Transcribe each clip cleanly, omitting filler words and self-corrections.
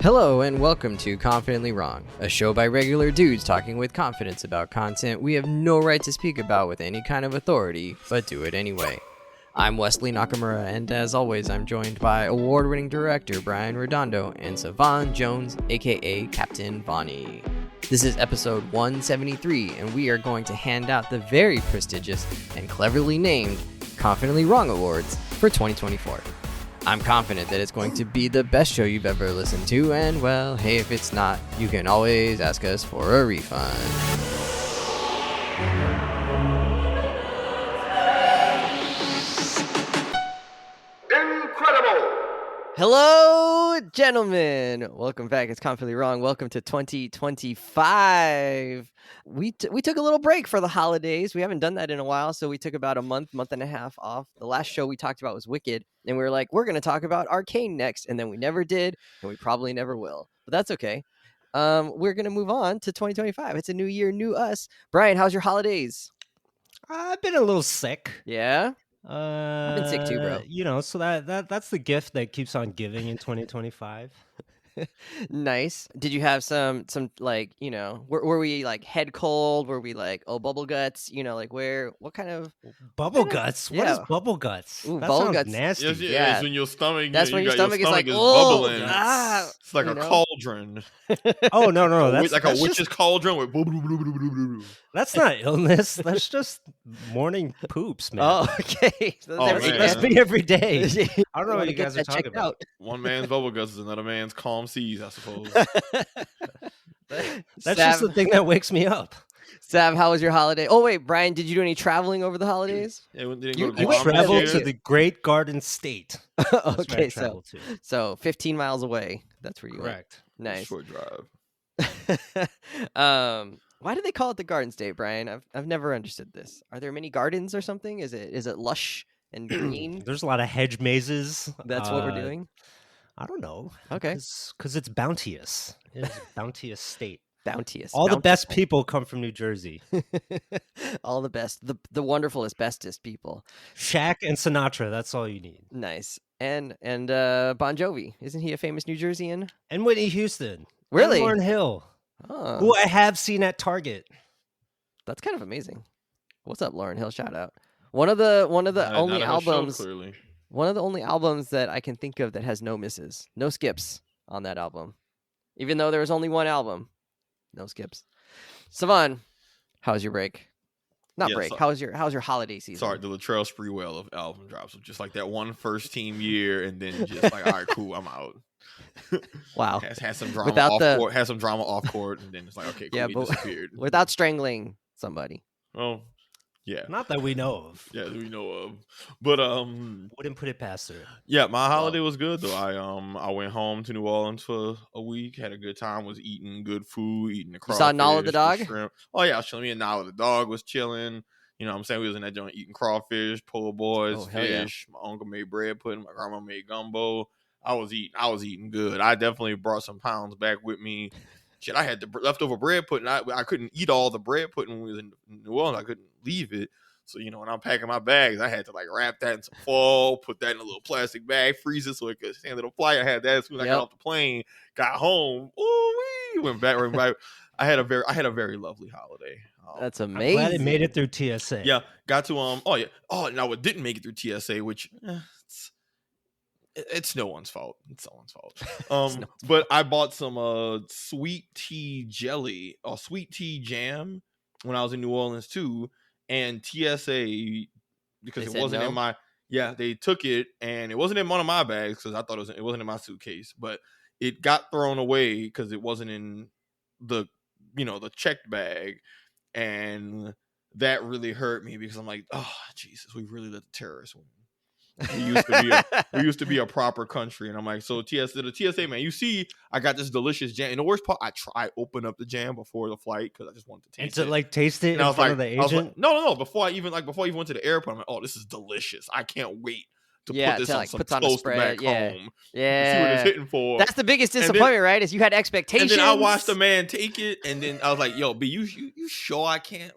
Hello and welcome to Confidently Wrong, a show by regular dudes talking with confidence about content we have no right to speak about with any kind of authority, but do it anyway. I'm Wesley Nakamura, and as always, I'm joined by award-winning director Brian Redondo and Savon Jones, aka Captain Vonnie. This is episode 173, and we are going to hand out the very prestigious and cleverly named Confidently Wrong Awards for 2024. I'm confident that it's going to be the best show you've ever listened to, and well, hey, if it's not, you can always ask us for a refund. Incredible! Hello, gentlemen. Welcome back. It's Confidently Wrong. Welcome to 2025. We took a little break for the holidays. We haven't done that in a while, so we took about a month and a half off. The last show we talked about was Wicked, and we were like, we're going to talk about Arcane next, and then we never did, and we probably never will. But that's okay. We're going to move on to 2025. It's a new year, new us. Brian, how's your holidays? I've been a little sick. Yeah? I've been sick too, bro. So that's the gift that keeps on giving in 2025. Nice. Did you have some like, were we like head cold? Were we like, bubble guts? What kind of bubble guts? What is Yeah. bubble guts? Ooh, that bubble sounds guts. nasty. Yes, yeah, Yeah. it's when your stomach. That's when your stomach is like, bubbling. It's like you a know? cauldron, Oh no, that's like that's a witch's just, cauldron with. Boo, boo, boo, boo, boo, boo, boo. that's not illness. That's just morning poops, man. Oh, okay. So Oh, there we man. That's go. me every day. I don't know Wanna what you get guys are that talking checked about. out. One man's bubble guts is another man's calm seas, I suppose. That's just the thing that wakes me up. Sav, how was your holiday? Oh wait, Brian, did you do any traveling over the holidays? Yeah, we didn't You- go to you Guam went this Travel year. to the Great Garden State. That's where I Okay, so traveled to. 15 miles away. That's where you Correct. went. Nice. Short drive. Why do they call it the Garden State, Brian? I've never understood this. Are there many gardens or something? Is it lush and green? There's a lot of hedge mazes. That's what we're doing. I don't know. Okay. Because it's bounteous. It is a bounteous state. Bounteous. All the best bountiful. people come from New Jersey. All the best. The wonderfulest, bestest people. Shaq and Sinatra, that's all you need. Nice. And Bon Jovi. Isn't he a famous New Jerseyan? And Whitney Houston. Really? And Lauryn Hill, Oh, who I have seen at Target. that's kind of amazing. What's up, Lauryn Hill? Shout out. One of the only Not at her show, albums. clearly. One of the only albums that I can think of that has no misses, no skips on that album. Even though there was only one album, no skips. Savon, how's your break? Not Yeah, break. so- how's your holiday season? Sorry, the Latrell Sprewell of album drops. Just like that one first team year, and then just like, all right, cool, I'm out. Wow. Had some drama Without off the- court. Had some drama off court, and then it's like, okay, cool, Yeah, he but disappeared. Without strangling somebody. Oh, yeah, Not that we know of. yeah, that we know of. But Wouldn't put it past her. yeah, my holiday was good though. I went home to New Orleans for a week. Had a good time. Was eating good food. Eating the You saw crawfish. Nala the dog? shrimp. Oh yeah, I was chilling. Me and Nala the dog was chilling. You know what I'm saying? We was in that joint eating crawfish, po' boys, Oh, hell yeah. fish. My uncle made bread pudding. My grandma made gumbo. I was eating good. I definitely brought some pounds back with me. Shit, I had the leftover bread pudding. I couldn't eat all the bread pudding when we was in New Orleans. I couldn't leave it. So, when I'm packing my bags, I had to like wrap that in some foil, put that in a little plastic bag, freeze it so it could stand the flight. I had that as soon as I Yep. got off the plane, got home. Ooh, went back. I had a very lovely holiday. That's I'm amazing. glad it made it through TSA. Yeah, got to no, it didn't make it through TSA, which it's no one's fault. It's someone's fault. no one's But I bought some sweet tea jelly or sweet tea jam when I was in New Orleans too, and TSA because They it said wasn't no? in my they took it and it wasn't in one of my bags because I thought it wasn't in my suitcase, but it got thrown away because it wasn't in the the checked bag, and that really hurt me because I'm like, oh Jesus, we really let the terrorists win. We used to be a proper country, and I'm like, so the TSA man, you see, I got this delicious jam. And the worst part, I opened up the jam before the flight because I just wanted to And taste to it. like taste it And I in was front like, of the agent. no. Before I even went to the airport, I'm like, oh, this is delicious. I can't wait to Yeah, put this to, on like, some puts on a toast spread, back yeah. home. See what Yeah. it's hitting for. That's the biggest And then- disappointment, right? Is you had expectations. And then I watched the man take it, and then I was like, "Yo, B, you sure I can't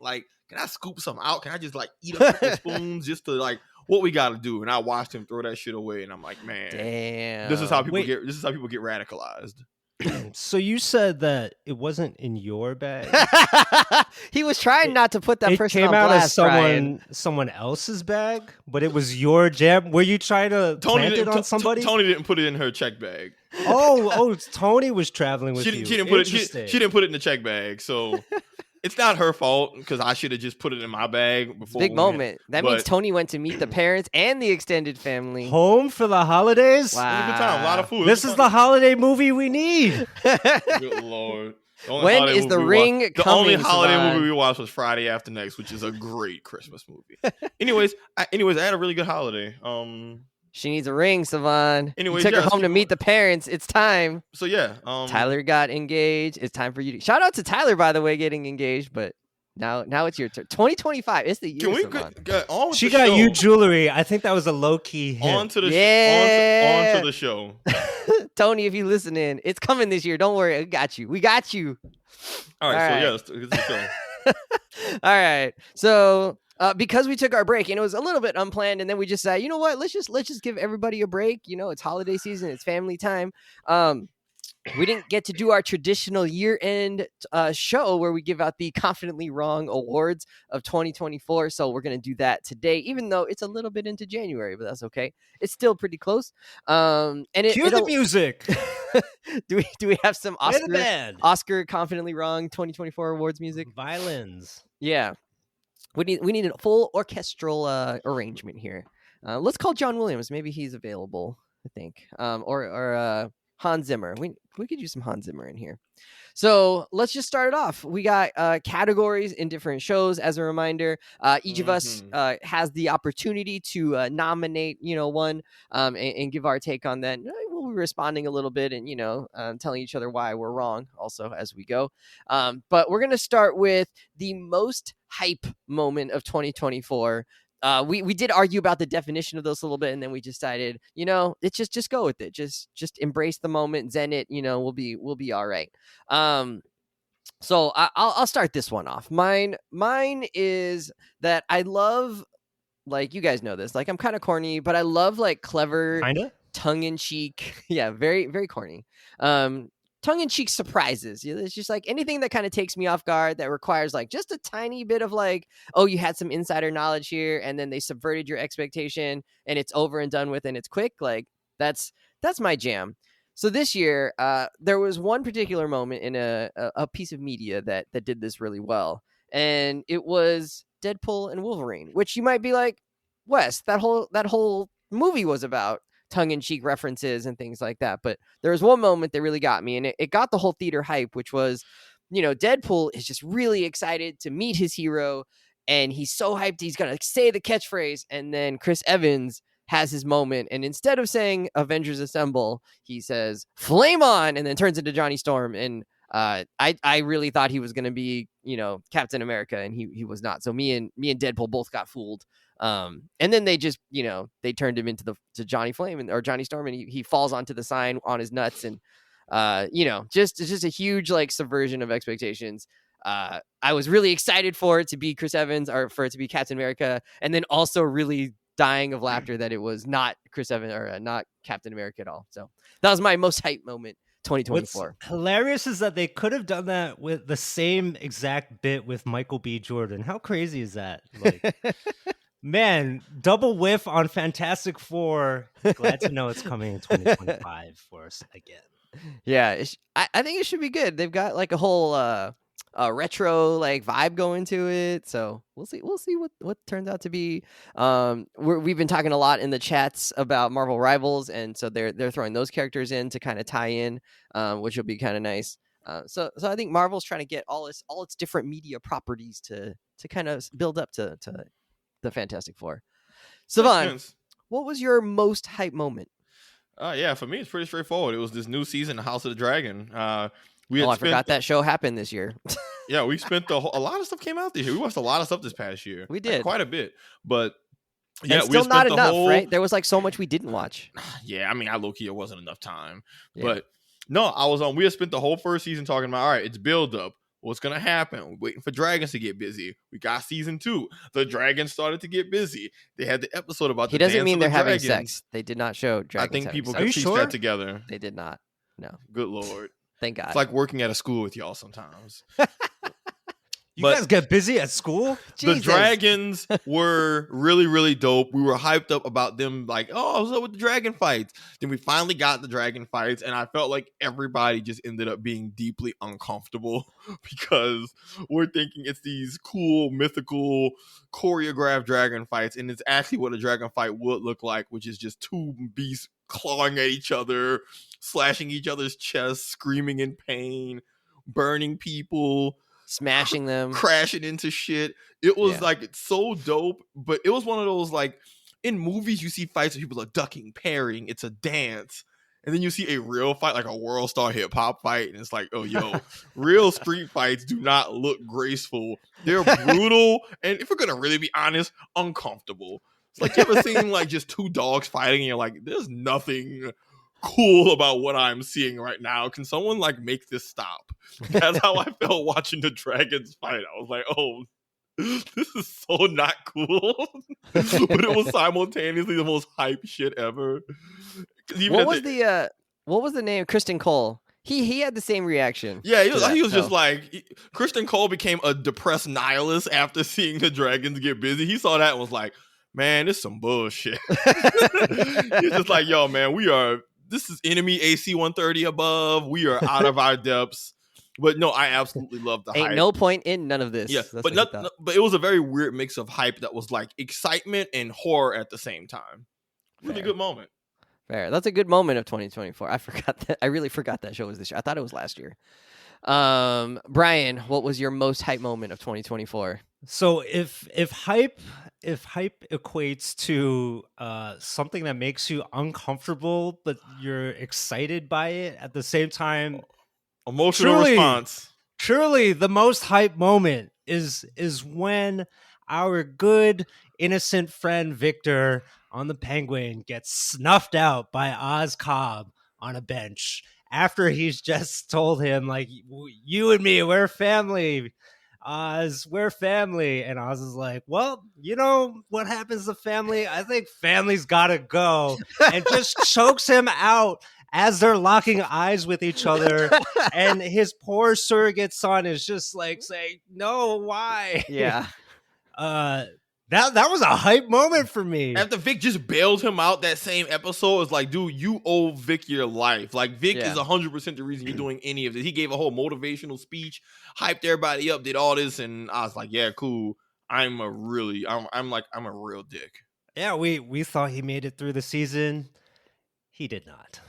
can I scoop some out? Can I just eat a couple spoons just to what we got to do?" And I watched him throw that shit away, and I'm like, "Man, Damn. this is how people Wait. get radicalized." So you said that it wasn't in your bag. He was trying not to put that It person came on out blast, as Brian. someone else's bag, but it was your jam. Were you trying to plant it on somebody? Tony didn't put it in her check bag. Oh, Tony was traveling with you. She didn't put it in the check bag, so it's not her fault because I should have just put it in my bag before. Big moment. That means Tony went to meet the parents and the extended family. Home for the holidays? Wow. It was a good time. A lot of food. This is the holiday movie we need. Good Lord. When is The Ring coming? The only holiday Savon? movie we watched was Friday After Next, which is a great Christmas movie. Anyways, I had a really good holiday. She needs a ring, Savon. Anyways, you took her home to meet the parents. It's time. So yeah, Tyler got engaged. It's time for you to shout out to Tyler, by the way, getting engaged. But now it's your turn. 2025. It's the year. Can we get on with she the got show? you jewelry. I think that was a low key hit. On to the show. Tony, if you listen in, it's coming this year. Don't worry, we got you. All right. Let's get to the show. All right. So because we took our break and it was a little bit unplanned, and then we just said, you know what, let's just give everybody a break. You know, it's holiday season, it's family time. We didn't get to do our traditional year-end show where we give out the Confidently Wrong Awards of 2024. So we're going to do that today, even though it's a little bit into January, but that's okay. It's still pretty close. And Cue the music. do we have some Oscar Confidently Wrong 2024 awards music? Violins. Yeah. We need a full orchestral arrangement here. Let's call John Williams. Maybe he's available, I think. Or Hans Zimmer. We could use some Hans Zimmer in here. So let's just start it off. We got categories in different shows. As a reminder, each of us has the opportunity to nominate, one, and give our take on that. We'll be responding a little bit and, telling each other why we're wrong also as we go. But we're going to start with the most hype moment of 2024. We did argue about the definition of those a little bit, and then we decided, it's just go with it. Just embrace the moment, zen it. We'll be all right. So I'll start this one off. Mine is that I love, like, you guys know this. Like, I'm kind of corny, but I love like clever, tongue-in-cheek. Yeah, very very corny. Tongue-in-cheek surprises. It's just like anything that kind of takes me off guard that requires like just a tiny bit of like, oh, you had some insider knowledge here and then they subverted your expectation and it's over and done with and it's quick. Like that's my jam. So this year, there was one particular moment in a piece of media that did this really well. And it was Deadpool and Wolverine, which you might be like, Wes, that whole movie was about tongue-in-cheek references and things like that. But there was one moment that really got me, and it got the whole theater hype, which was, Deadpool is just really excited to meet his hero, and he's so hyped he's going to say the catchphrase, and then Chris Evans has his moment, and instead of saying Avengers Assemble, he says Flame On, and then turns into Johnny Storm, and I really thought he was going to be, Captain America, and he was not. So me and Deadpool both got fooled. And then they just, they turned him to Johnny Flame or Johnny Storm, and he falls onto the sign on his nuts, and it's just a huge like subversion of expectations. I was really excited for it to be Chris Evans or for it to be Captain America, and then also really dying of laughter that it was not Chris Evans or not Captain America at all. So that was my most hype moment. 2024. What's hilarious is that they could have done that with the same exact bit with Michael B. Jordan. How crazy is that? Like, man, double whiff on Fantastic Four. Glad to know it's coming in 2025 for us again. Yeah, I think it should be good. They've got like a whole retro like vibe going to it, so we'll see what turns out to be. We've been talking a lot in the chats about Marvel Rivals, and so they're throwing those characters in to kind of tie in, which will be kind of nice. So I think Marvel's trying to get all its different media properties to kind of build up to the Fantastic Four. Savon, what was your most hype moment? Yeah, for me it's pretty straightforward. It was this new season, House of the Dragon. I forgot that show happened this year. Yeah, we spent a lot of stuff came out this year. We watched a lot of stuff this past year. We did quite a bit, but yeah, and still not enough, right? There was like so much we didn't watch. Yeah, I mean, I low-key it wasn't enough time, but no, I was on. We had spent the whole first season talking about, all right, it's build up. What's gonna happen? We're waiting for dragons to get busy. We got season 2. The dragons started to get busy. They had the episode about. He doesn't mean they're having sex. They did not show dragons. I think people could piece that together. They did not. No. Good Lord. Thank God. It's like working at a school with y'all sometimes. You guys get busy at school? The dragons were really, really dope. We were hyped up about them, like, oh, what's up with the dragon fights? Then we finally got the dragon fights, and I felt like everybody just ended up being deeply uncomfortable because we're thinking it's these cool, mythical, choreographed dragon fights, and it's actually what a dragon fight would look like, which is just two beasts clawing at each other, slashing each other's chests, screaming in pain, burning people, smashing them, crashing into shit. It was like, it's so dope, but it was one of those, like, in movies you see fights where people are ducking, parrying, it's a dance, and then you see a real fight, like a world star hip hop fight, and it's like, oh, yo, real street fights do not look graceful. They're brutal, and if we're gonna really be honest, uncomfortable. It's like, you ever seen like just two dogs fighting and you're like, there's nothing cool about what I'm seeing right now. Can someone like make this stop? That's how I felt watching the dragons fight. I was like, oh, this is so not cool. But it was simultaneously the most hype shit ever. What was the name? Kristen Cole. He had the same reaction. Yeah, he was just like, Kristen Cole became a depressed nihilist after seeing the dragons get busy. He saw that and was like, man, this is some bullshit. He's just like, yo, man, this is enemy AC 130 above. We are out of our depths. But no, I absolutely love the hype. Ain't no point in none of this. Yeah, but it was a very weird mix of hype that was like excitement and horror at the same time. Really good moment. Fair. That's a good moment of 2024. I forgot that. I really forgot that show was this year. I thought it was last year. Brian, what was your most hype moment of 2024? So if hype equates to something that makes you uncomfortable, but you're excited by it at the same time, emotional response. Truly, the most hype moment is when our good innocent friend Victor on the Penguin gets snuffed out by Oz Cobb on a bench after he's just told him, like, you and me, we're family. Oz, we're family. And Oz is like, well, you know what happens to family? I think family's gotta go. And just chokes him out as they're locking eyes with each other. And his poor surrogate son is just like saying, no, why? Yeah. That was a hype moment for me. After Vic just bailed him out that same episode, it's like, dude, you owe Vic your life. Like, Vic is 100% the reason you're doing any of this. He gave a whole motivational speech, hyped everybody up, did all this, and I was like, yeah, cool. I'm a real dick. Yeah, we thought he made it through the season. He did not.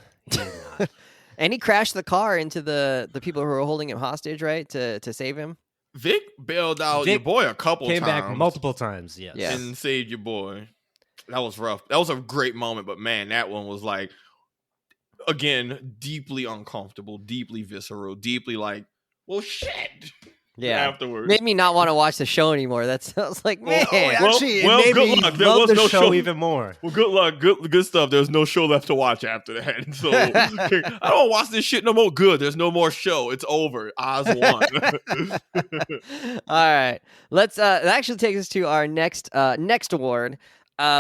And he crashed the car into the people who were holding him hostage, right? To save him. Vic bailed out your boy a couple times. Came back multiple times, yes. And saved your boy. That was rough. That was a great moment, but man, that one was like, again, deeply uncomfortable, deeply visceral, deeply like, well, shit. Yeah. Afterwards. Made me not want to watch the show anymore. That sounds like, man. Actually, it made me love the show even more. Well, good luck. Good stuff. There's no show left to watch after that. So I don't watch this shit no more. Good. There's no more show. It's over. Oz won. All right. Let's that actually takes us to our next award.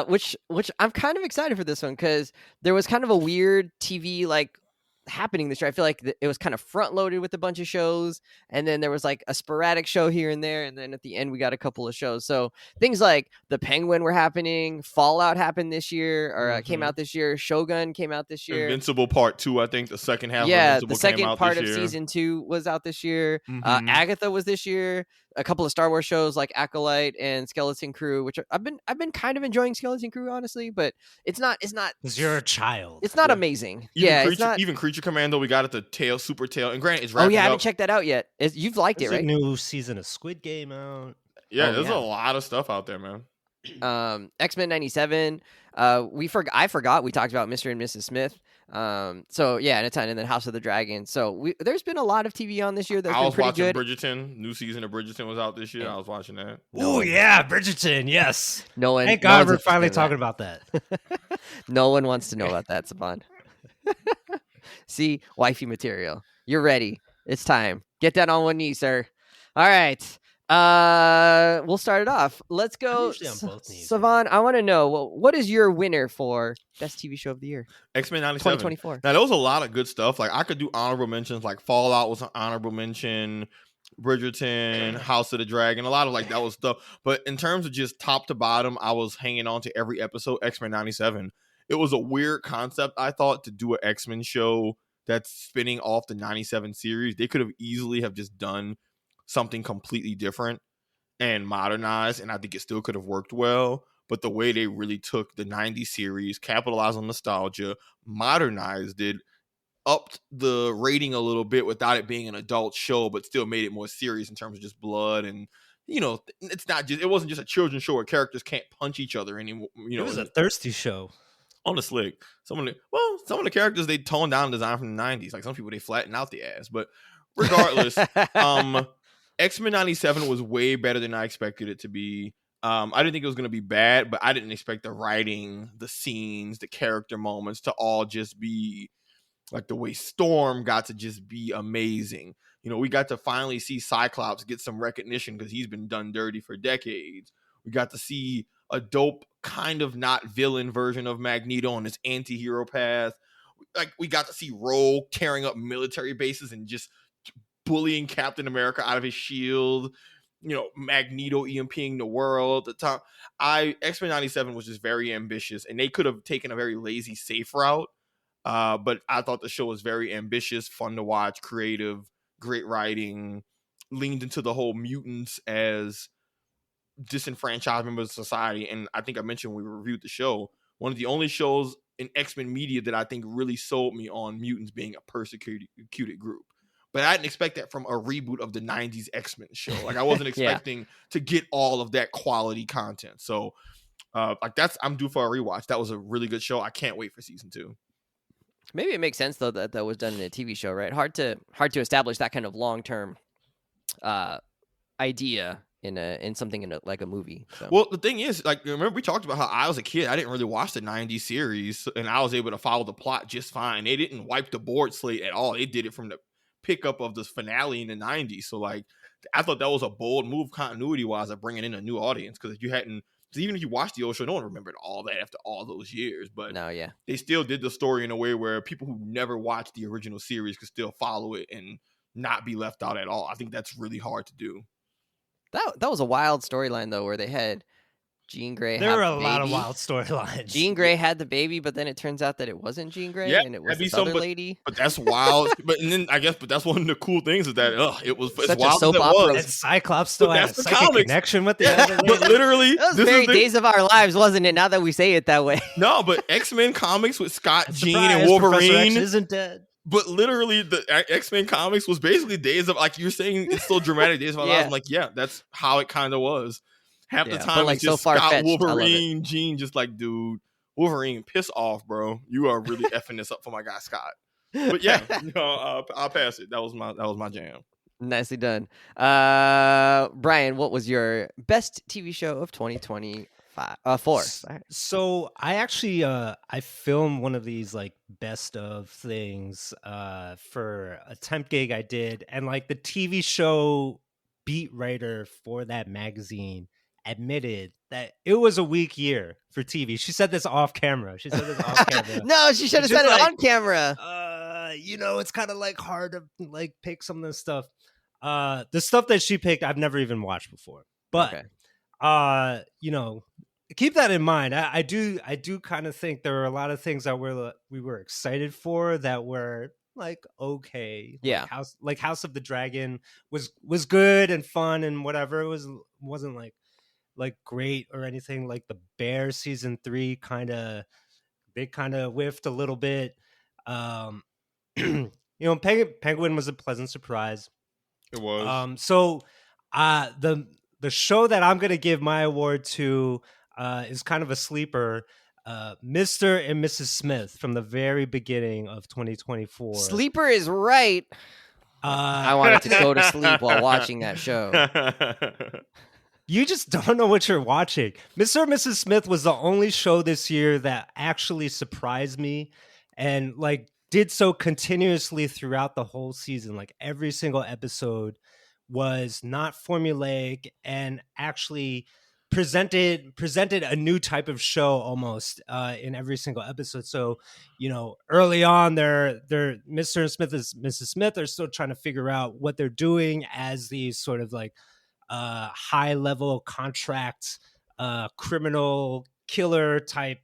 Which I'm kind of excited for this one because there was kind of a weird TV like happening this year. I feel like it was kind of front loaded with a bunch of shows, and then there was like a sporadic show here and there, and then at the end we got a couple of shows. So things like The Penguin were happening, Fallout happened this year, or came out this year, Shogun came out this year, Invincible Part 2, I think the second half. Yeah, of Invincible the second came out part this of year. season 2 was out this year. Agatha was this year. A couple of Star Wars shows like Acolyte and Skeleton Crew, which I've been kind of enjoying Skeleton Crew, honestly, but it's not because you're a child. It's not amazing. Even Creature Commando, we got it, the Super Tail, and granted, it's wrapping I up. haven't checked that out yet. You've liked it, right? There's a new season of Squid Game out. Yeah, there's a lot of stuff out there, man. X-Men 97. I forgot we talked about Mr. and Mrs. Smith. So yeah, and a ton, and then House of the Dragon. So there's been a lot of TV on this year that's been pretty good. I was watching Bridgerton. New season of Bridgerton was out this year. I was watching that. Oh yeah, Bridgerton. Yes. Thank God we're finally talking about that. No one wants to know about that, Savon. See, wifey material. You're ready. It's time. Get down on one knee, sir. All right. We'll start it off. Let's go. usually on both knees, Savon, I want to know, what is your winner for best TV show of the year? X-Men 97. 2024. Now, there was a lot of good stuff. Like, I could do honorable mentions. Like, Fallout was an honorable mention. Bridgerton, House of the Dragon, a lot of like that was stuff. But in terms of just top to bottom, I was hanging on to every episode. X-Men 97. It was a weird concept, I thought, to do an X-Men show that's spinning off the 97 series. They could have easily have just done something completely different and modernized, and I think it still could have worked well. But the way they really took the 90s series, capitalized on nostalgia, modernized it, upped the rating a little bit without it being an adult show, but still made it more serious in terms of just blood and, you know, it wasn't just a children's show where characters can't punch each other anymore. You know, it was a thirsty show. On the slick. Some of the characters they toned down design from the 90s. Like some people they flattened out the ass. But regardless, X-Men 97 was way better than I expected it to be. I didn't think it was going to be bad, but I didn't expect the writing, the scenes, the character moments to all just be like the way Storm got to just be amazing. You know, we got to finally see Cyclops get some recognition because he's been done dirty for decades. We got to see a dope kind of not villain version of Magneto on his anti-hero path. Like we got to see Rogue tearing up military bases and just bullying Captain America out of his shield. You know, Magneto EMPing the world. X-Men 97 was just very ambitious, and they could have taken a very lazy, safe route. But I thought the show was very ambitious, fun to watch, creative, great writing, leaned into the whole mutants as disenfranchised members of society. And I think I mentioned when we reviewed the show, one of the only shows in X-Men media that I think really sold me on mutants being a persecuted group. But I didn't expect that from a reboot of the 90s X-Men show. Like I wasn't expecting to get all of that quality content. So I'm due for a rewatch. That was a really good show. I can't wait for season 2. Maybe it makes sense though that was done in a TV show, right? Hard to establish that kind of long-term idea in something like a movie. So. Well, the thing is, like, remember we talked about how I was a kid. I didn't really watch the 90s series, and I was able to follow the plot just fine. They didn't wipe the board slate at all. They did it from the pickup of this finale in the 90s. So, like, I thought that was a bold move continuity-wise of bringing in a new audience, because even if you watched the old show, no one remembered all that after all those years. But they still did the story in a way where people who never watched the original series could still follow it and not be left out at all. I think that's really hard to do. That was a wild storyline though, where they had Jean Grey. There were a lot of wild storylines. Jean Grey had the baby, but then it turns out that it wasn't Jean Grey, and it was this other lady. But that's wild. But that's one of the cool things is that it was such wild a soap opera. And Cyclops still had a psychic connection with the other lady. But literally, that was very Days of Our Lives, wasn't it? Now that we say it that way. No, but X-Men comics with Scott, Jean, and Wolverine Professor X isn't dead. But literally, the X-Men comics was basically Days of, like you're saying, it's so dramatic. Days of Our Lives. I'm like, yeah, that's how it kind of was. Half the time, it's just Scott, Wolverine, Jean, just like, dude, Wolverine, piss off, bro. You are really effing this up for my guy Scott. But yeah, I'll pass it. That was my jam. Nicely done, Brian. What was your best TV show of 2024? So I actually I filmed one of these like best of things for a temp gig I did, and like the TV show beat writer for that magazine admitted that it was a weak year for TV. She said this off camera. No, she should have said it on camera. It's kind of like hard to like pick some of the stuff. The stuff that she picked, I've never even watched before. But keep that in mind. I do kind of think there were a lot of things that we were excited for that were like okay. Yeah. Like House of the Dragon was good and fun and whatever. Wasn't like great or anything. Like the Bear season 3 they kind of whiffed a little bit. Penguin was a pleasant surprise. It was. So the show that I'm gonna give my award to is kind of a sleeper. Mr. and Mrs. Smith from the very beginning of 2024. Sleeper is right. I wanted to go to sleep while watching that show. You just don't know what you're watching. Mr. and Mrs. Smith was the only show this year that actually surprised me and like did so continuously throughout the whole season. Like every single episode was not formulaic and actually presented a new type of show almost in every single episode. So, early on, they're Mr. and Smith is Mrs. Smith are still trying to figure out what they're doing as these sort of like high level contract criminal killer type,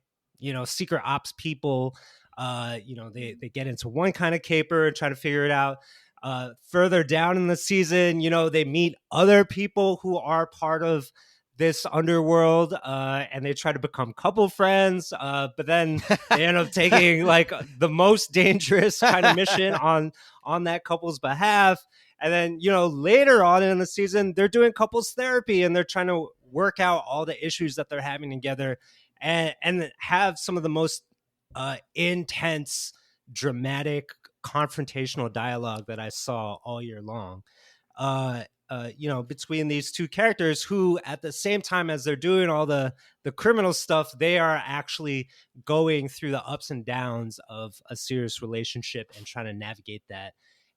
secret ops people. They get into one kind of caper and try to figure it out. Further down in the season, they meet other people who are part of this underworld, and they try to become couple friends, but then they end up taking like the most dangerous kind of mission on that couple's behalf. And then, later on in the season, they're doing couples therapy and they're trying to work out all the issues that they're having together and have some of the most intense, dramatic, confrontational dialogue that I saw all year long. Between these two characters who, at the same time as they're doing all the criminal stuff, they are actually going through the ups and downs of a serious relationship and trying to navigate that.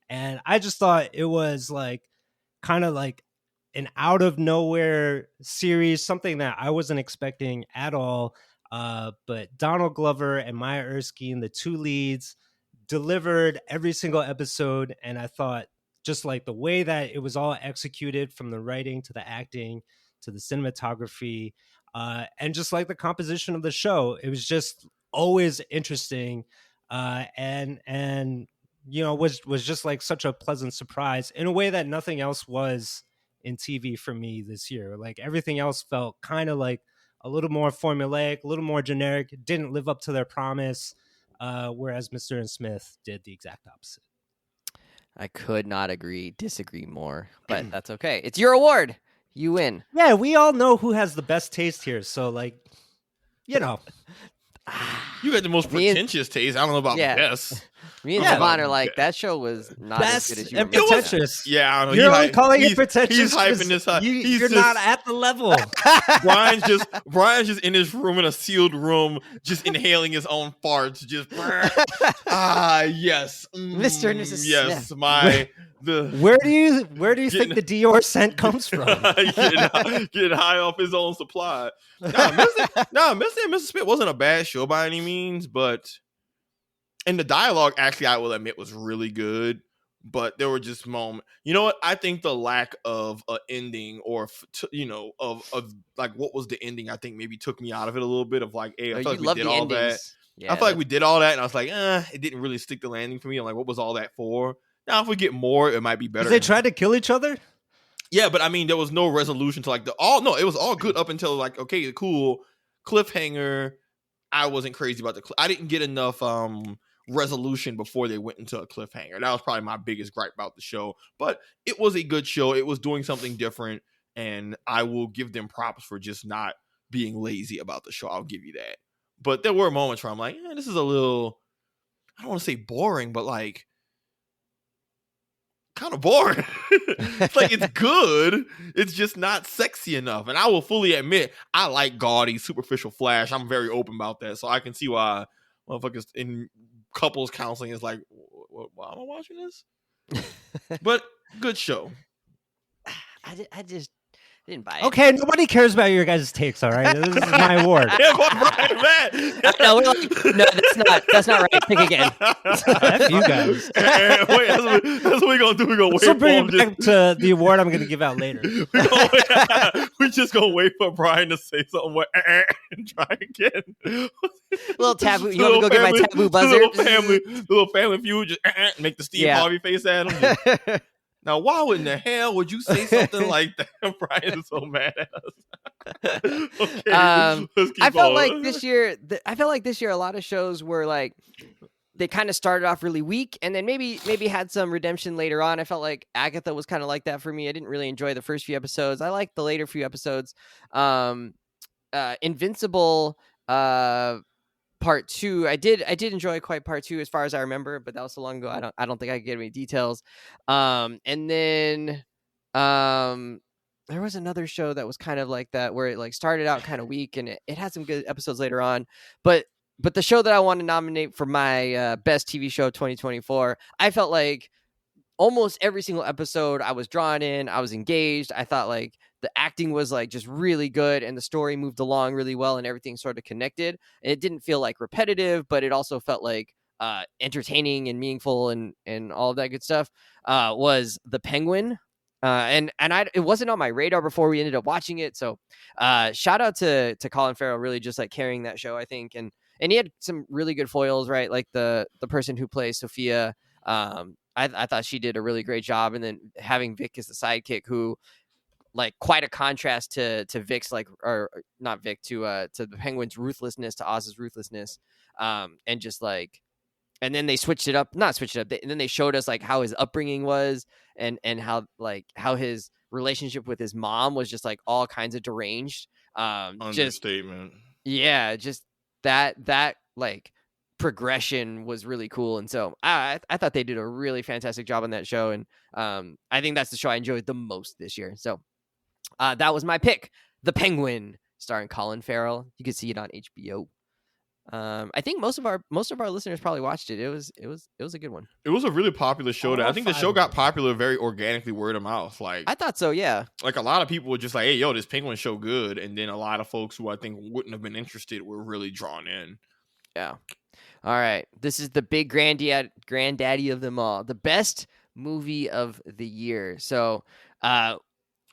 And I just thought it was like kind of like an out of nowhere series, something that I wasn't expecting at all. But Donald Glover and Maya Erskine, the two leads, delivered every single episode. And I thought just like the way that it was all executed, from the writing to the acting to the cinematography, and just like the composition of the show, it was just always interesting. And was just like such a pleasant surprise in a way that nothing else was in TV for me this year. Like everything else felt kind of like a little more formulaic, a little more generic, didn't live up to their promise, whereas Mr. and Smith did the exact opposite. I could not disagree more, but that's okay. It's your award. You win. Yeah, we all know who has the best taste here. So, like, You got the most pretentious taste. I don't know about best. Me and Savon are like, that show was not as good as you remember. Pretentious. Yeah, I don't know. You're only calling it pretentious. He's hyping this up. You're not at the level. Brian's just in his room, in a sealed room, just inhaling his own farts. Just yes, Mr. and Mrs. Yes, Smith. Where do you think the Dior scent comes from? getting high off his own supply. Mr. and Mrs. Smith wasn't a bad show by any means, and the dialogue, actually, I will admit, was really good. But there were just moments. You know what? I think the lack of an ending, or of like what was the ending, I think maybe took me out of it a little bit. Of like, hey, I feel like we did all that. Yeah, I feel like we did all that, and I was like, it didn't really stick the landing for me. I'm like, what was all that for? Now, if we get more, it might be better. They tried to kill each other? Yeah, but I mean, there was no resolution to like it was all good up until like, okay, cool, cliffhanger. I wasn't crazy about I didn't get enough resolution before they went into a cliffhanger. That was probably my biggest gripe about the show. But it was a good show. It was doing something different, and I will give them props for just not being lazy about the show. I'll give you that. But there were moments where I'm like, this is a little, I don't want to say boring, but like, kind of boring. It's like, it's good, it's just not sexy enough. And I will fully admit, I like gaudy, superficial flash. I'm very open about that, so I can see why motherfuckers in couples counseling is like, why am I watching this? But good show. I just didn't buy it. Okay, nobody cares about your guys' takes, all right? This is my award. No, that's not right. Pick again. F you guys. Wait, that's what we're going to do. We're going to wait bring it back to the award I'm going to give out later. We're just going to wait for Brian to say something and try again. Little taboo. You want to go get my taboo buzzer? Little family feud. Just make the Steve Harvey face at him. Now, why in the hell would you say something like that? Brian is so mad at us. Okay, let's keep I felt going. like this year a lot of shows were like, they kind of started off really weak and then maybe had some redemption later on. I felt like Agatha was kind of like that for me. I didn't really enjoy the first few episodes. I liked the later few episodes. Invincible part 2, I did enjoy quite part 2 as far as I remember, but that was so long ago. I don't think I could get any details. And then there was another show that was kind of like that, where it like started out kind of weak and it had some good episodes later on. But the show that I want to nominate for my best TV show 2024, I felt like almost every single episode I was drawn in, I was engaged. I thought like the acting was like just really good and the story moved along really well and everything sort of connected. And it didn't feel like repetitive, but it also felt like entertaining and meaningful and all of that good stuff. Was The Penguin. It wasn't on my radar before we ended up watching it. So shout out to Colin Farrell, really just like carrying that show, I think. And he had some really good foils, right? Like the person who plays Sophia. I thought she did a really great job. And then having Vic as the sidekick, who like quite a contrast to Vic's like, or not Vic, to the Penguin's ruthlessness, to Oz's ruthlessness. And just like, and then they switched it up, not switched it up. And then they showed us like how his upbringing was and how his relationship with his mom was just like all kinds of deranged. Understatement. Just that like progression was really cool. And so I thought they did a really fantastic job on that show. And I think that's the show I enjoyed the most this year. So that was my pick, The Penguin, starring Colin Farrell. You can see it on HBO. I think most of our listeners probably watched it. It was a good one. It was a really popular show. I think the show got popular very organically, word of mouth. Like, I thought so, yeah. Like a lot of people were just like, "Hey, yo, this Penguin show good," and then a lot of folks who I think wouldn't have been interested were really drawn in. Yeah. All right. This is the big granddaddy of them all. The best movie of the year. So,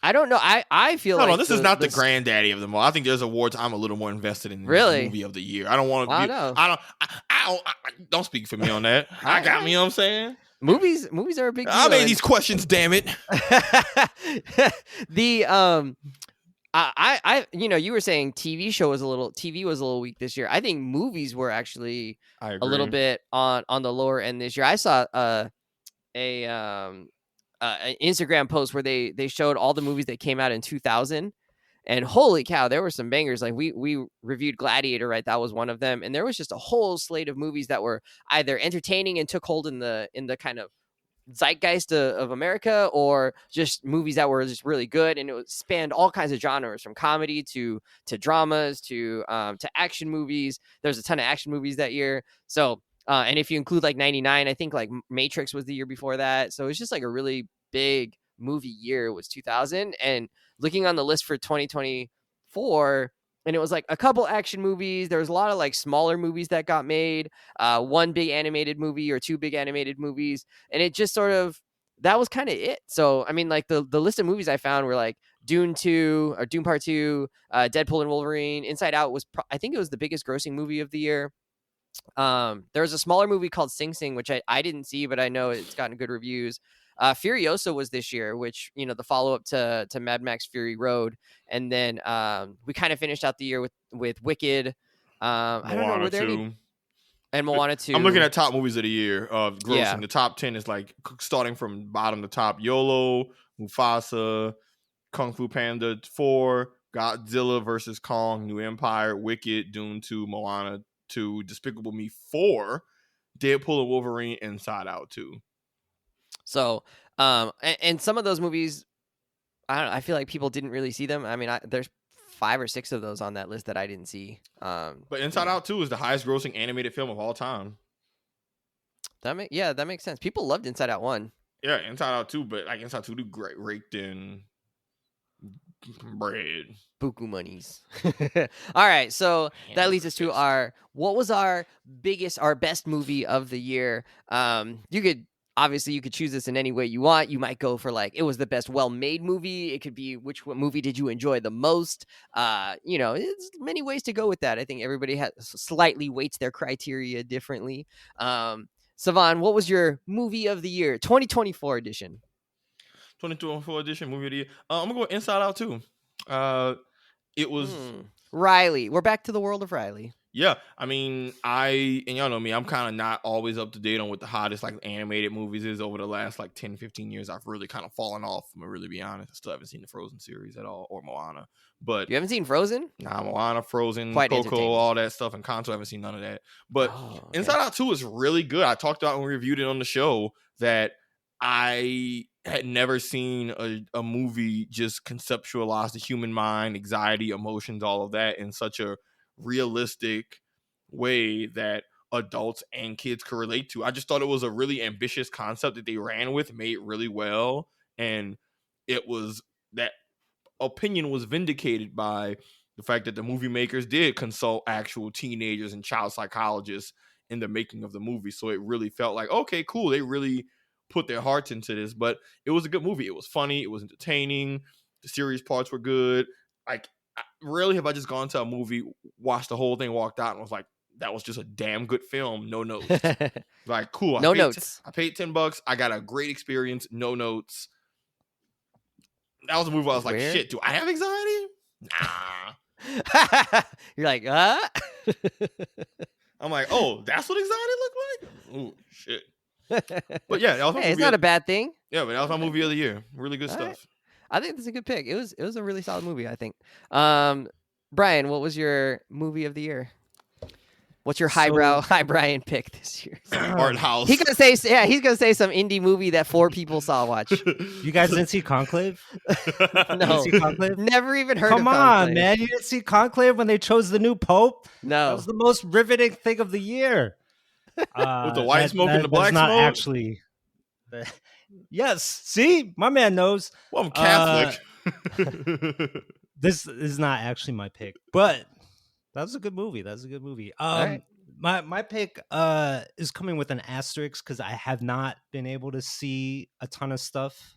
I don't know. I feel like this is not the granddaddy of them all. I think there's awards I'm a little more invested in. Really? Movie of the year. I don't want to. I don't speak for me on that. I got me. You know what I'm saying? Movies are a big deal. I made these questions. Damn it. I you were saying TV was a little weak this year. I think movies were actually a little bit on the lower end this year. I saw an Instagram post where they showed all the movies that came out in 2000, and holy cow, there were some bangers. Like we reviewed Gladiator, right? That was one of them, and there was just a whole slate of movies that were either entertaining and took hold in the kind of zeitgeist of America, or just movies that were just really good, and it spanned all kinds of genres, from comedy to dramas to action movies. There's a ton of action movies that year. So and if you include like 99, I think like Matrix was the year before that. So it's just like a really big movie year was 2000. And looking on the list for 2024, and it was like a couple action movies. There was a lot of like smaller movies that got made, one big animated movie or two big animated movies. And it just sort of, that was kind of it. So, I mean, like the list of movies I found were like Dune 2 or Dune Part 2, Deadpool and Wolverine. Inside Out was, I think it was the biggest grossing movie of the year. There was a smaller movie called Sing Sing, which I didn't see, but I know it's gotten good reviews. Furiosa was this year, which, the follow-up to Mad Max Fury Road. And then we kind of finished out the year with Wicked. I don't know, were there any... And Moana 2. I'm looking at top movies of the year of grossing. Yeah. The top 10 is like starting from bottom to top: YOLO, Mufasa, Kung Fu Panda 4, Godzilla vs. Kong, New Empire, Wicked, Dune 2, Moana 2, Despicable Me 4, Deadpool and Wolverine, Inside Out 2. So, and some of those movies, I don't know, I feel like people didn't really see them. I mean, there's 5 or 6 of those on that list that I didn't see. But Inside Out 2 is the highest grossing animated film of all time. That makes sense. People loved Inside Out 1. Yeah, Inside Out 2, but like Inside Out 2 do great, raked in bread. Buku monies. All right, so that leads us to what was our best movie of the year. You could choose this in any way you want. You might go for like, it was the best well-made movie. It could be what movie did you enjoy the most? There's many ways to go with that. I think everybody slightly weights their criteria differently. Savon, what was your movie of the year, 2024 edition? 2024 edition movie of the year. I'm gonna go with Inside Out 2. It was Riley. We're back to the world of Riley. Yeah, I mean, and y'all know me, I'm kind of not always up to date on what the hottest like animated movies is. Over the last like 10, 15 years, I've really kind of fallen off. I'm gonna really be honest. I still haven't seen the Frozen series at all, or Moana. But you haven't seen Frozen? Nah, Moana, Frozen, Coco, all that stuff, and Kanto. I haven't seen none of that. But okay. Inside Out 2 is really good. I talked about when we reviewed it on the show that I had never seen a movie just conceptualize the human mind, anxiety, emotions, all of that in such a realistic way that adults and kids could relate to. I just thought it was a really ambitious concept that they ran with, made really well, and it was that opinion was vindicated by the fact that the movie makers did consult actual teenagers and child psychologists in the making of the movie. So it really felt like, okay, cool. They really put their hearts into this, but it was a good movie. It was funny. It was entertaining. The serious parts were good. Like, rarely have I just gone to a movie, watched the whole thing, walked out, and was like, that was just a damn good film. No notes. Like, cool. No notes. I paid $10. I got a great experience. No notes. That was a movie where I was like, Weird. shit, do I have anxiety? Nah. You're like, I'm like, oh, that's what anxiety looked like? Ooh, shit. But yeah, that was my Hey, it's movie not a bad thing. Yeah, but that was my movie of the year. Really good All stuff. right. I think that's a good pick. It was a really solid movie, I think. Brian, what was your movie of the year? What's your high Brian pick this year? Art House. He's gonna say some indie movie that 4 people saw watch. You guys didn't see Conclave? No, See Conclave? never even heard. Come of on, Conclave. man! You didn't see Conclave when they chose the new pope? That No, was the most riveting thing of the year. With the white smoke and the black not smoke? Actually, yes. See, my man knows. Well, I'm Catholic. This is not actually my pick, but that's a good movie. right. My pick is coming with an asterisk because I have not been able to see a ton of stuff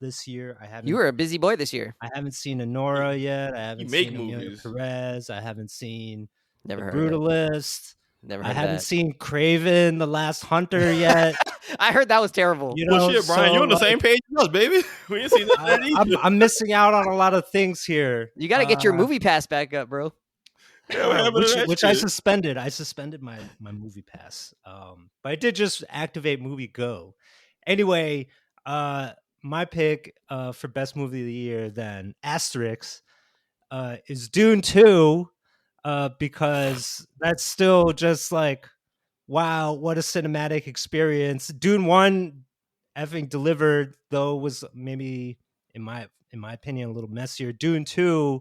this year. you were a busy boy this year. I haven't seen Honora yet. I haven't make seen Amelia movies. Perez. I haven't seen Never The heard of it. Brutalist. Never I heard haven't of that. seen Craven, The Last Hunter yet. I heard that was terrible. You know, Well, shit, Brian, so, you're on the like, same page as us, baby. We ain't seen that either. I'm missing out on a lot of things here. You got to get your movie pass back up, bro. Yeah, what happened to that which I shit? suspended. I suspended my movie pass. But I did just activate Movie Go. Anyway, my pick for best movie of the year, then asterisk, is Dune 2, because that's still just like, wow, what a cinematic experience. Dune 1 effing delivered, though, was maybe in my opinion a little messier. Dune 2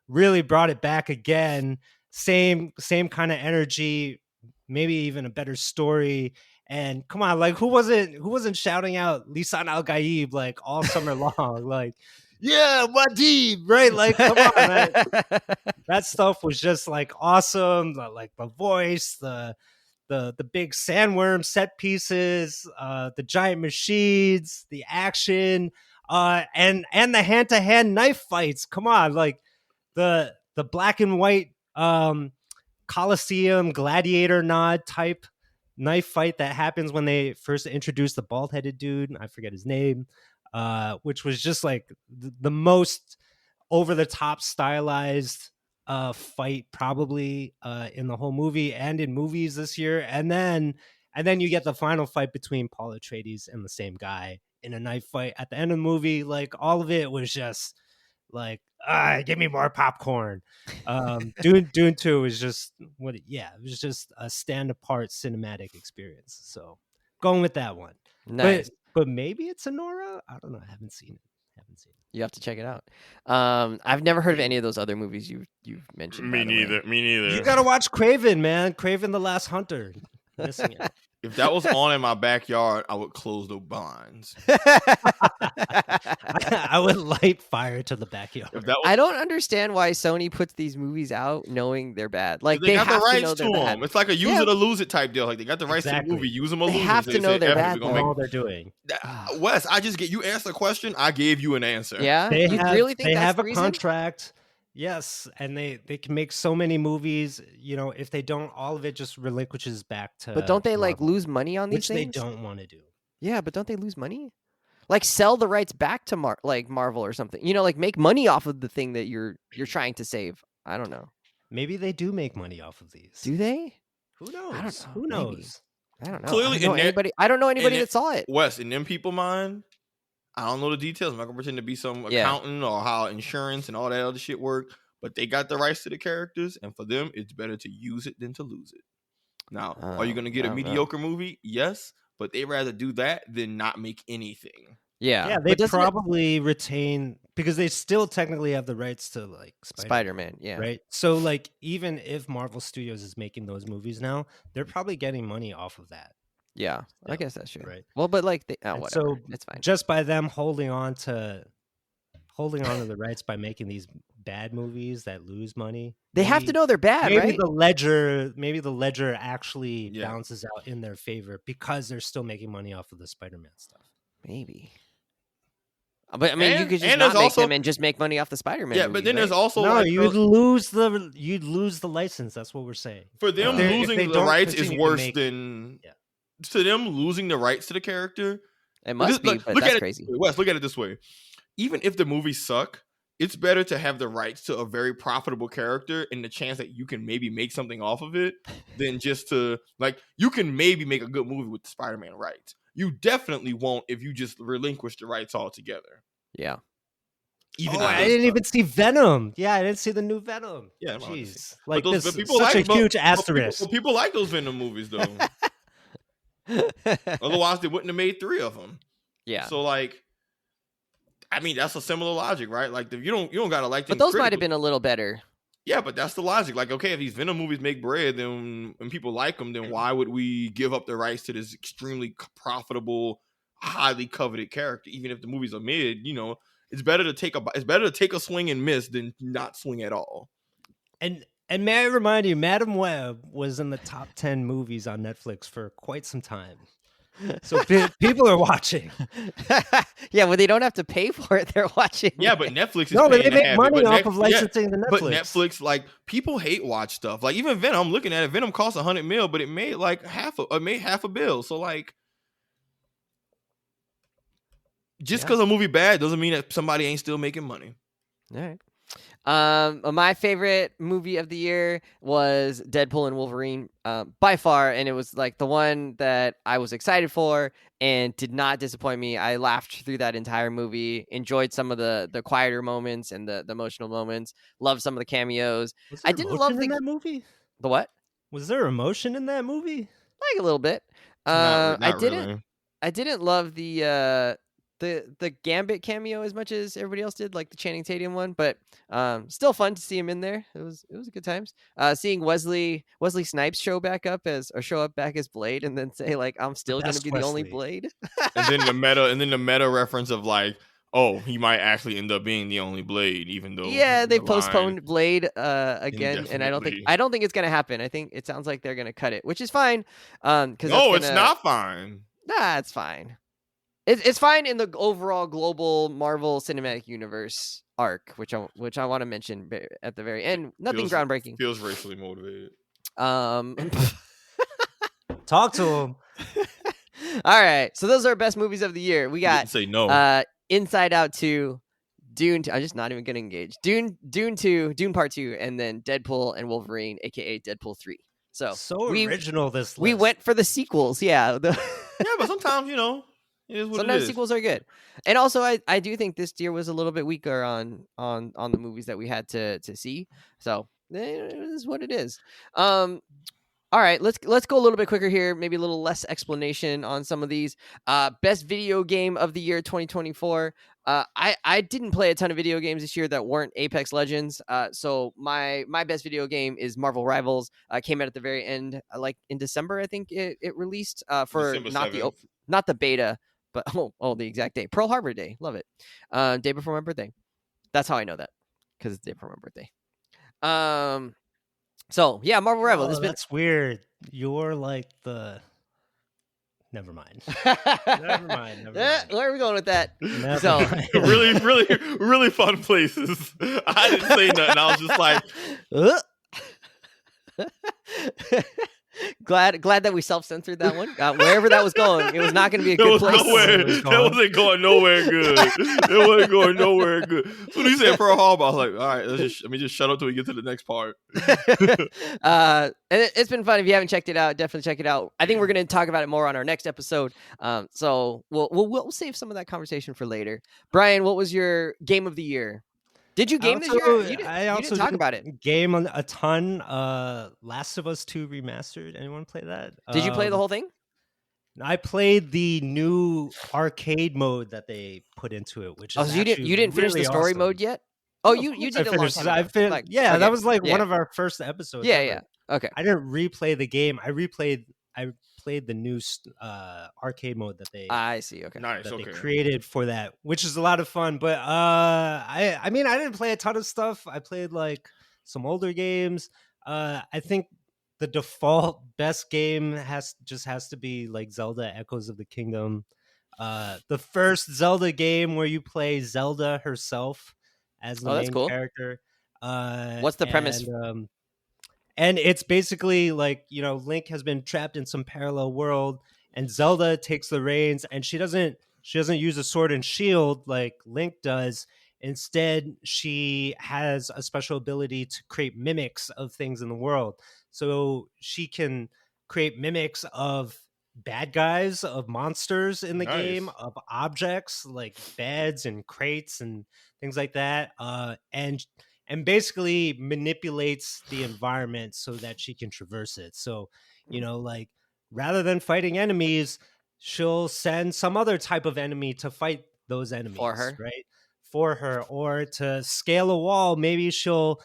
really brought it back again. Same kind of energy, maybe even a better story. And come on, like who wasn't shouting out Lisan Al Gaib like all summer long? Like, yeah, Wadib, right? Like, come on, man. That stuff was just like awesome. Like the voice, the big sandworm set pieces, the giant machines, the action, and the hand-to-hand knife fights. Come on, like the black and white Coliseum gladiator nod type knife fight that happens when they first introduce the bald-headed dude. I forget his name, which was just like the most over-the-top stylized fight probably in the whole movie and in movies this year. And then you get the final fight between Paul Atreides and the same guy in a knife fight at the end of the movie. Like all of it was just like, give me more popcorn. Dune 2 is just it was just a stand apart cinematic experience. So going with that one. Nice. But maybe it's Sonora. I don't know. I haven't seen it. You have to check it out. I've never heard of any of those other movies you've mentioned. Me by the way. neither. Me neither. You gotta watch Craven, man. Craven the Last Hunter. Missing it. If that was on in my backyard, I would close the blinds. I would light fire to the backyard. If that was, I don't understand why Sony puts these movies out knowing they're bad. Like they got have the to rights know to they're them. bad. It's like a use it or lose it type deal. Like they got the rights to Exactly. the movie, use them or They lose have them. to know they're "F it, bad, we're gonna That's make all they're doing. Wes, you asked a question, I gave you an answer. Yeah, They you have, really think they that's have the a reason? contract. Yes, and they can make so many movies. You know, if they don't, all of it just relinquishes back to. But don't they like Marvel, lose money on these which things? they don't want to do. Yeah, but don't they lose money? Like sell the rights back to Marvel or something. You know, like make money off of the thing that you're trying to save. I don't know. Maybe they do make money off of these. Do they? Who knows? I don't know, Who maybe. knows? I don't know. Clearly, I don't know anybody in that saw it. Wes, in them people mind, I don't know the details. I'm not gonna pretend to be some Yeah. accountant or how insurance and all that other shit work. But they got the rights to the characters, and for them, it's better to use it than to lose it. Now, are you gonna get I a don't know. mediocre movie? Yes, but they rather do that than not make anything. Yeah. Yeah, they but doesn't it- probably retain because they still technically have the rights to like Spider-Man, yeah. right? So like even if Marvel Studios is making those movies now, they're probably getting money off of that. Yeah, I still, guess that's true. right? Well, but like, And whatever, so it's fine. just by them holding on to the rights by making these bad movies that lose money, They have to know they're bad, maybe right? maybe the ledger actually Yeah. balances out in their favor because they're still making money off of the Spider-Man stuff. Maybe. But I mean, you And- could just and not there's make also- them and just make money off the Spider-Man. Yeah, movies, but then there's right? also No, like you'd lose the license. That's what we're saying. for them If they losing the don't rights is continue to worse make- than Yeah. to them losing the rights to the character. It must be, but look that's at crazy. It, Wes, look at it this way: even if the movies suck, it's better to have the rights to a very profitable character and the chance that you can maybe make something off of it than just to like you can maybe make a good movie with the Spider-Man rights. You definitely won't if you just relinquish the rights altogether. Yeah. Even Oh, if I they didn't suck. even see Venom. Yeah, I didn't see the new Venom. Yeah, I'm about to see. Jeez, But like those- this but is such a huge asterisk. But people like those Venom movies though. Otherwise, they wouldn't have made 3 of them. Yeah. So like, I mean, that's a similar logic, right? Like, you don't gotta like them. But those might have critically. been a little better. Yeah, but that's the logic. Like, okay, if these Venom movies make bread, then and people like them, then why would we give up the rights to this extremely profitable, highly coveted character? Even if the movies are mid, it's better to take a swing and miss than not swing at all. And may I remind you, Madam Web was in the top 10 movies on Netflix for quite some time. So people are watching. Yeah, well, they don't have to pay for it. They're watching. Yeah, but Netflix is No, but paying they to make have money it. But off of licensing to Netflix. But Netflix, like, people hate watch stuff. Like, even Venom, I'm looking at it. Venom cost $100 million, but it made like half a bill. So like, just because a movie bad doesn't mean that somebody ain't still making money. All right. My favorite movie of the year was Deadpool and Wolverine, by far, and it was like the one that I was excited for and did not disappoint me. I laughed through that entire movie, enjoyed some of the quieter moments and the emotional moments, loved some of the cameos. Was I there didn't emotion love in the that movie. the what? Was there emotion in that movie? Like a little bit. Not I didn't. really. I didn't love the Gambit cameo as much as everybody else did, like the Channing Tatum one, but still fun to see him in there. It was good times. Seeing Wesley Snipes show up back as Blade and then say like, I'm still going to be the only Blade. And then the meta reference of like, oh, he might actually end up being the only Blade, even though Yeah, they the line- postponed Blade again, and I don't think it's going to happen. I think it sounds like they're going to cut it, which is fine. No, it's not fine. Nah, it's fine. It's fine in the overall global Marvel Cinematic Universe arc, which I want to mention at the very end. Nothing groundbreaking. Feels racially motivated. Talk to him. All right, so those are our best movies of the year. We got Say no. Inside Out 2, Dune 2. I'm just not even gonna engage. Dune 2, Dune Part 2, and then Deadpool and Wolverine, aka Deadpool 3. So original. This we list. went for the sequels. Yeah. Yeah, but sometimes it is what Sometimes it is. sequels are good. And also I do think this year was a little bit weaker on the movies that we had to see. So it is what it is. All right, let's go a little bit quicker here. Maybe a little less explanation on some of these. Best video game of the year 2024. I didn't play a ton of video games this year that weren't Apex Legends. So my best video game is Marvel Rivals. Came out at the very end, like in December, I think it released. For December not 7th. not the beta, but the exact day, Pearl Harbor Day. Love it. Day before my birthday. That's how I know that, because it's day before my birthday. So yeah, Marvel Rivals. That's weird. You're like the. Never mind. Never mind. Where are we going with that? Never So mind. really, really, really fun places. I didn't say nothing. I was just like, glad that we self-censored that one. Wherever that was going, it was not going to be a good place. That wasn't going nowhere good. It wasn't going nowhere good. So when you said Pearl Harbor, I was like, all right, let me just shut up till we get to the next part. And it's been fun. If you haven't checked it out, definitely check it out. I think we're going to talk about it more on our next episode. So we'll save some of that conversation for later. Brian, what was your game of the year? Did you game this year? You didn't talk about it. Game a ton. Last of Us 2 Remastered. Anyone play that? Did you play the whole thing? I played the new arcade mode that they put into it, which Oh, is so you actually didn't finish really the story awesome. mode yet? Oh, Of you course did it a long finished. time ago. Like, Yeah, okay, that was like yeah, one of our first episodes yeah, ever. yeah. Okay, I didn't replay the game. I played the new arcade mode that I see. Okay, Nice. they Okay. created for that, which is a lot of fun. But I mean, I didn't play a ton of stuff. I played like some older games. I think the default best game has to be like Zelda Echoes of the Kingdom. The first Zelda game where you play Zelda herself as the Oh, that's main cool. character. What's the premise? And it's basically like, Link has been trapped in some parallel world, and Zelda takes the reins, and she doesn't use a sword and shield like Link does. Instead, she has a special ability to create mimics of things in the world. So she can create mimics of bad guys, of monsters in the game, Nice. of objects like beds and crates and things like that. And basically manipulates the environment so that she can traverse it. So, like, rather than fighting enemies, she'll send some other type of enemy to fight those enemies For her? right? For her, or to scale a wall, maybe she'll,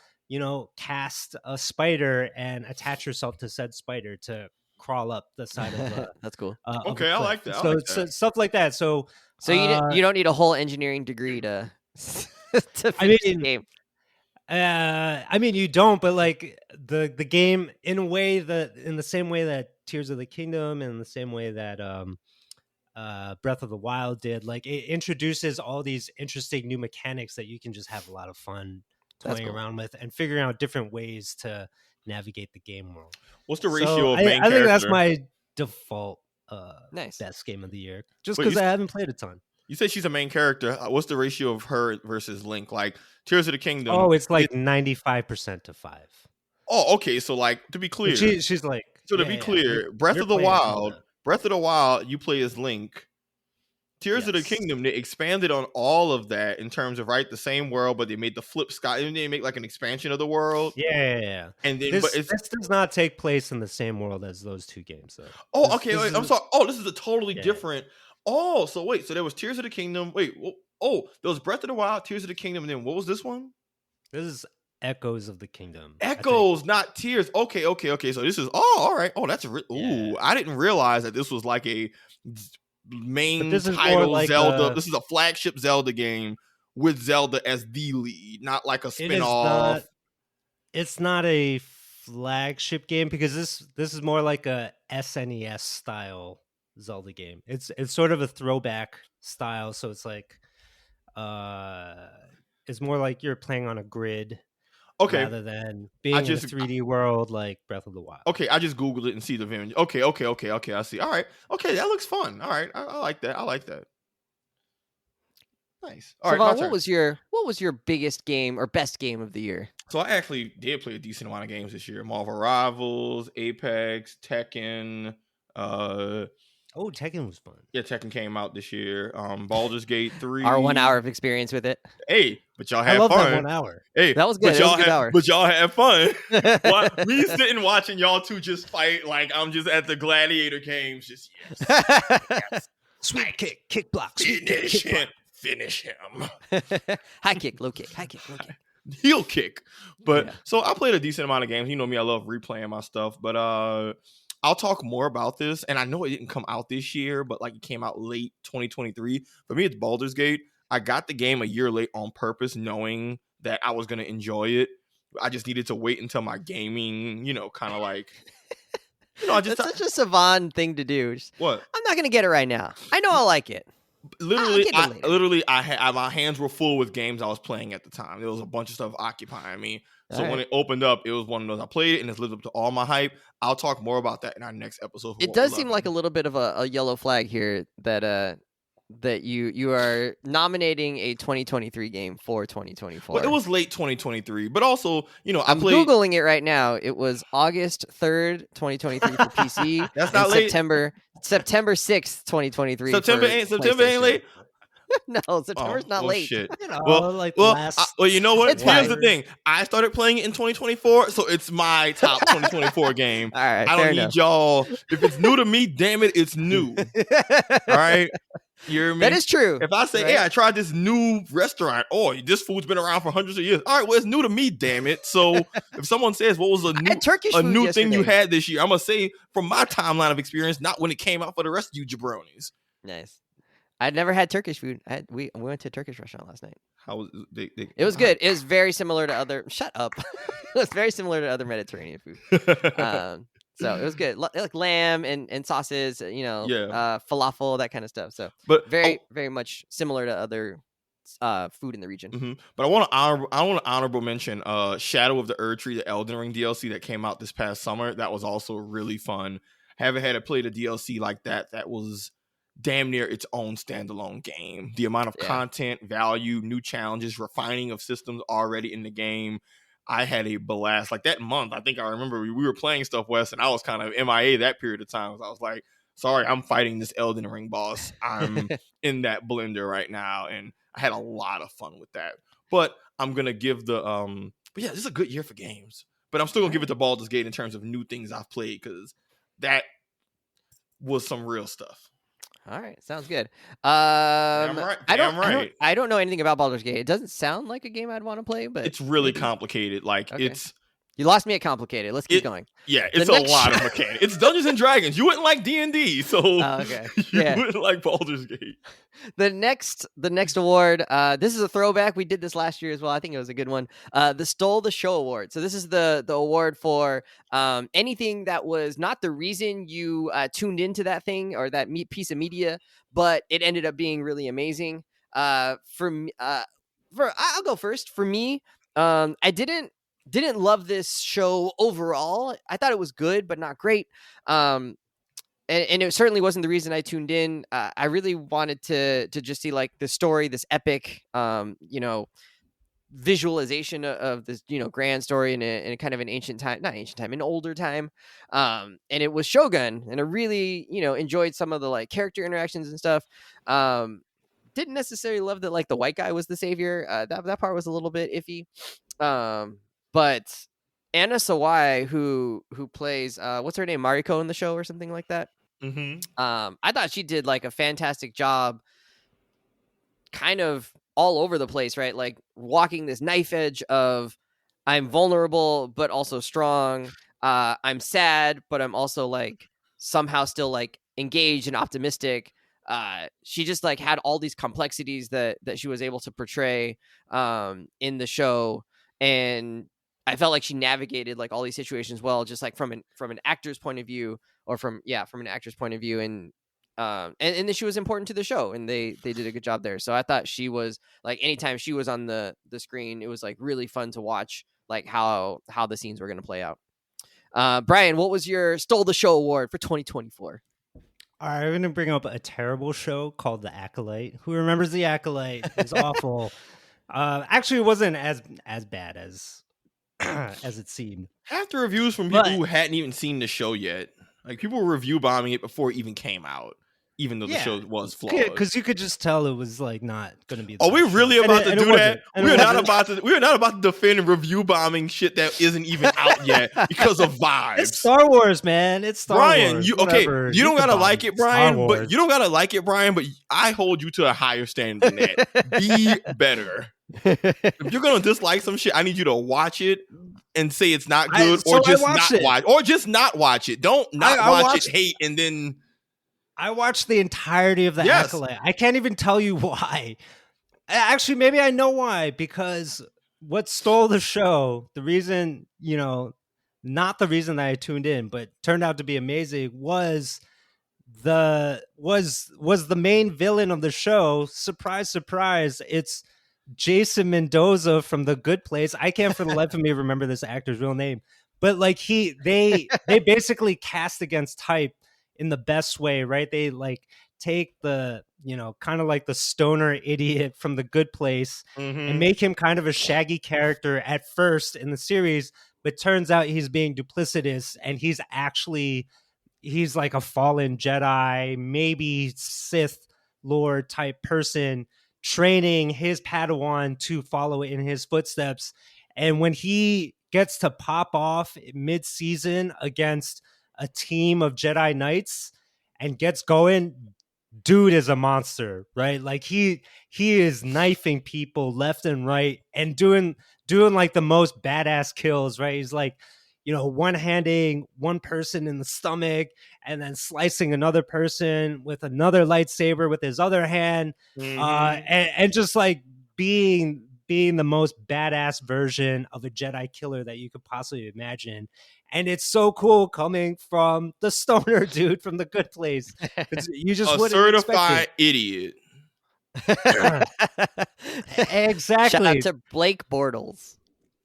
cast a spider and attach herself to said spider to crawl up the side of a That's cool. of a Okay, I cliff. like that. I So, like that. stuff like that. So You don't need a whole engineering degree to to I finish the mean, game. I mean, you don't, but like the game, in the same way that Tears of the Kingdom, and the same way that Breath of the Wild did, like, it introduces all these interesting new mechanics that you can just have a lot of fun That's toying cool. around with and figuring out different ways to navigate the game world. What's the So ratio of I main think that's character? my default Nice. best game of the year, just Wait, because I haven't played a ton. You say she's a main character. What's the ratio of her versus Link? Like Tears of the Kingdom. Oh, it's like 95% to 5. Oh, okay. So like to be clear, But she's like, so to yeah, be yeah, clear, Breath you're of the playing Wild, Zelda. you play as Link. Tears of the Yes. Kingdom, they expanded on all of that in terms of the same world, but they made the flip sky, and they make like an expansion of the world. Yeah. And then, This does not take place in the same world as those two games, though. oh, okay. Wait, I'm sorry. Oh, this is a totally Yeah. different. Oh, so wait, so there was Tears of the Kingdom. Wait, oh, there was Breath of the Wild, Tears of the Kingdom, and then what was this one? This is Echoes of the Kingdom. Echoes, not Tears. Okay. So this is all right. Oh, that's ooh. I didn't realize that this was like a main this is title more like Zelda. This is a flagship Zelda game with Zelda as the lead, not like a It is spinoff. it's not a flagship game, because this is more like a SNES style Zelda game. It's sort of a throwback style, so it's like it's more like you're playing on a grid. Okay. Rather than being in a 3D world like Breath of the Wild. Okay, I just Googled it and see the image. Okay, I see. All right. Okay, that looks fun. All right. I like that. Nice. All right, Savon, what was your biggest game or best game of the year? So I actually did play a decent amount of games this year. Marvel Rivals, Apex, Tekken, Oh, Tekken was fun. Yeah, Tekken came out this year. Baldur's Gate 3. Our 1 hour of experience with it. Hey, but y'all had I love fun. that 1 hour. Hey, that was good. But y'all, was a good hour. But y'all had fun. Me sitting watching y'all two just fight like I'm just at the gladiator games. Just yes. Sweet kick block. Finish him. High kick, low kick. Heel kick. But so I played a decent amount of games. You know me, I love replaying my stuff. But I'll talk more about this, and I know it didn't come out this year, but like it came out late 2023. For me, it's Baldur's Gate. I got the game a year late on purpose, knowing that I was going to enjoy it. I just needed to wait until my gaming, kind of like, That's such a Savon thing to do. What? I'm not going to get it right now. I know I'll like it. Literally, I had my hands were full with games I was playing at the time. There was a bunch of stuff occupying me. So when it opened up, it was one of those. I played it and it's lived up to all my hype. I'll talk more about that in our next episode. It does seem like a little bit of a yellow flag here that you are nominating a 2023 game for 2024. Well, it was late 2023, but also, I'm Googling it right now. It was August 3rd, 2023 for PC. That's not late. September 6th, 2023. September ain't late. No, September's not late. Shit. You know, Well, like well, you know what? It's Here's fine. the thing. I started playing it in 2024, so it's my top 2024 game. All right, I don't fair need enough. y'all. If it's new to me, damn it, it's new. All right? You hear me? That is true. If I say, right? hey, I tried this new restaurant, this food's been around for hundreds of years. All right, well, it's new to me, damn it. So if someone says, what was I had Turkish a food new thing you yesterday. had this year, I'm going to say from my timeline of experience, not when it came out for the rest of you jabronis. Nice. I'd never had Turkish food. We went to a Turkish restaurant last night. How was It was good. It was very similar to other. Shut up. It was very similar to other Mediterranean food. So it was good, like lamb and sauces. Falafel, that kind of stuff. So, but very much similar to other food in the region. Mm-hmm. But I want to honorable mention Shadow of the Erdtree, the Elden Ring DLC that came out this past summer. That was also really fun. Haven't had to play the DLC like that. That was damn near its own standalone game. The amount of content, value, new challenges, refining of systems already in the game. I had a blast. Like that month, I think I remember we were playing stuff, Wes, and I was kind of MIA that period of time. I was like, sorry, I'm fighting this Elden Ring boss. I'm in that blender right now, and I had a lot of fun with that. But I'm going to give but yeah, this is a good year for games. But I'm still going to give it to Baldur's Gate in terms of new things I've played, because that was some real stuff. All right, sounds good. Damn right. I don't know anything about Baldur's Gate. It doesn't sound like a game I'd want to play, but it's really complicated. Like it's. You lost me at complicated. Let's keep going. Yeah, it's a lot of mechanics. It's Dungeons and Dragons. You wouldn't like D&D, so okay. You wouldn't like Baldur's Gate. The next award, this is a throwback. We did this last year as well. I think it was a good one. The Stole the Show Award. So this is the award for anything that was not the reason you tuned into that thing or that piece of media, but it ended up being really amazing. I'll go first. For me, I didn't love this show overall. I thought it was good, but not great. And it certainly wasn't the reason I tuned in. I really wanted to just see like the story, this epic, visualization of this, grand story in a kind of an an older time. And it was Shogun, and I really, enjoyed some of the like character interactions and stuff. Didn't necessarily love that like the white guy was the savior. That part was a little bit iffy. But Anna Sawai, who plays what's her name, Mariko in the show or something like that. Mm-hmm. I thought she did like a fantastic job, kind of all over the place, right? Like walking this knife edge of I'm vulnerable but also strong. I'm sad, but I'm also like somehow still like engaged and optimistic. She just like had all these complexities that she was able to portray in the show, and I felt like she navigated like all these situations well, just like from an actor's point of view, or from an actor's point of view, and that she was important to the show, and they did a good job there. So I thought she was like, anytime she was on the screen, it was like really fun to watch, like how the scenes were going to play out. Brian, what was your Stole the Show award for 2024? All right, I'm going to bring up a terrible show called The Acolyte. Who remembers The Acolyte? It's awful. Actually, it wasn't as bad as it seemed. Half the reviews from people who hadn't even seen the show yet. Like, people were review bombing it before it even came out, even though the show was flawed. Because you could just tell it was like not going to be. Are we really about to do that? We are not about to defend review bombing shit that isn't even out yet because of vibes. It's Star Wars, man. It's Star Wars. You don't gotta like it, Brian. But you don't gotta like it, Brian. But I hold you to a higher standard than that. Be better. If you're gonna dislike some shit, I need you to watch it and say it's not good, or just not watch it. Don't watch it, hate, and then. I watched the entirety of The Acolyte. I can't even tell you why. Actually, maybe I know why, because what stole the show, the reason, not the reason that I tuned in, but turned out to be amazing, was the main villain of the show. Surprise, surprise. It's Jason Mendoza from The Good Place. I can't for the life of me remember this actor's real name, but like they basically cast against type in the best way, right? They like take the, kind of like the stoner idiot from The Good Place and make him kind of a shaggy character at first in the series, but turns out he's being duplicitous, and he's like a fallen Jedi, maybe Sith, Lord type person training his Padawan to follow in his footsteps. And when he gets to pop off mid-season against a team of Jedi Knights and gets going, dude is a monster, right? Like he is knifing people left and right and doing like the most badass kills, right? He's like, one-handing one person in the stomach and then slicing another person with another lightsaber with his other hand, and just like being the most badass version of a Jedi killer that you could possibly imagine. And it's so cool coming from the stoner dude from The Good Place. You just a wouldn't certified expect idiot. Exactly. Shout out to Blake Bortles.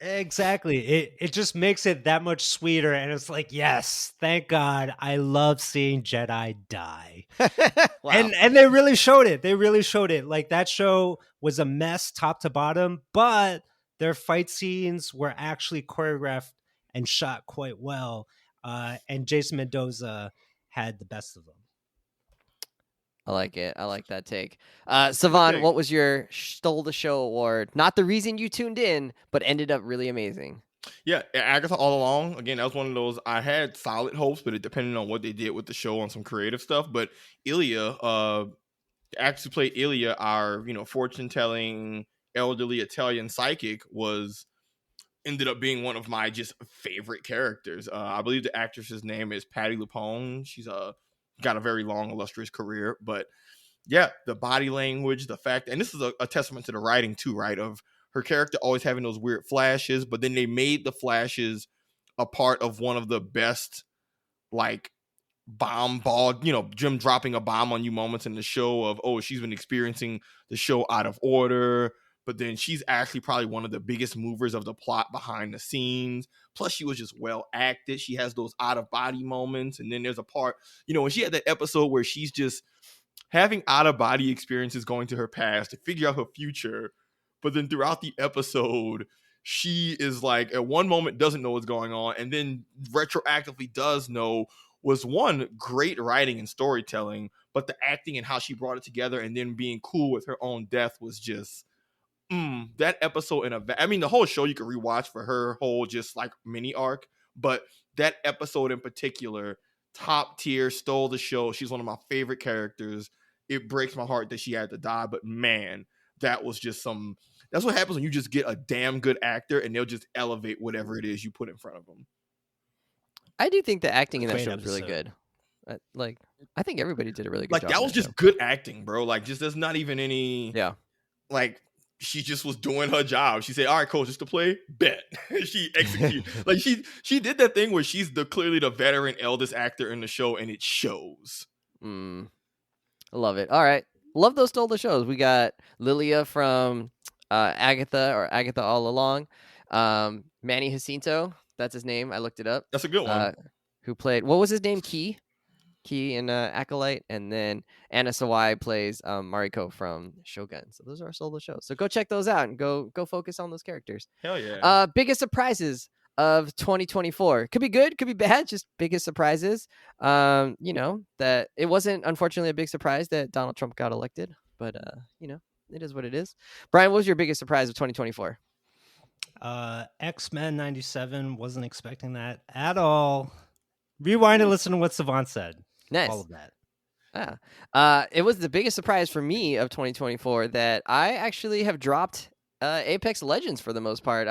Exactly. It just makes it that much sweeter. And it's like, yes, thank God. I love seeing Jedi die. Wow. And they really showed it. They really showed it. Like, that show was a mess top to bottom, but their fight scenes were actually choreographed and shot quite well. And Jason Mendoza had the best of them. I like it. I like that take. Savon, what was your Stole the Show award? Not the reason you tuned in, but ended up really amazing. Yeah, Agatha all along. Again, that was one of those. I had solid hopes, but it depended on what they did with the show on some creative stuff. But Ilya, actually played Ilya, our fortune-telling elderly Italian psychic, ended up being one of my just favorite characters. I believe the actress's name is Patti LuPone. She's got a very long, illustrious career. But yeah, the body language, the fact, and this is a testament to the writing too, right? Of her character always having those weird flashes, but then they made the flashes a part of one of the best, like, Jim dropping a bomb on you moments in the show of, oh, she's been experiencing the show out of order, but then she's actually probably one of the biggest movers of the plot behind the scenes. Plus, she was just well acted. She has those out of body moments. And then there's a part, when she had that episode where she's just having out of body experiences going to her past to figure out her future. But then throughout the episode, she is like, at one moment doesn't know what's going on, and then retroactively does know. Was one, great writing and storytelling, but the acting and how she brought it together and then being cool with her own death was just, that episode the whole show you could rewatch for her whole just like mini arc, but that episode in particular, top tier, stole the show. She's one of my favorite characters. It breaks my heart that she had to die, but man, that was just that's what happens when you just get a damn good actor and they'll just elevate whatever it is you put in front of them. I do think the acting in that Great show was really episode. good. I think everybody did a really good Like, job. that in was just show. good acting, bro. Like, just there's not even any. Yeah. Like, she just was doing her job. She said, "All right, coach, just to play, bet." She executed. Like, she did that thing where she's clearly the veteran eldest actor in the show, and it shows. I love it. All right. Love those Stole the Shows. We got Lilia from Agatha All Along. Manny Jacinto, that's his name. I looked it up. That's a good one. Who played, what was his name? Key in Acolyte. And then Anna Sawai plays Mariko from Shogun. So those are our solo shows. So go check those out and go focus on those characters. Hell yeah. Biggest surprises of 2024. Could be good, could be bad, just biggest surprises. That it wasn't, unfortunately, a big surprise that Donald Trump got elected, but it is what it is. Brian, what was your biggest surprise of 2024? X-Men 97, wasn't expecting that at all. Rewind and listen to what Savon said. Nice. All of that. It was the biggest surprise for me of 2024 that I actually have dropped Apex Legends for the most part.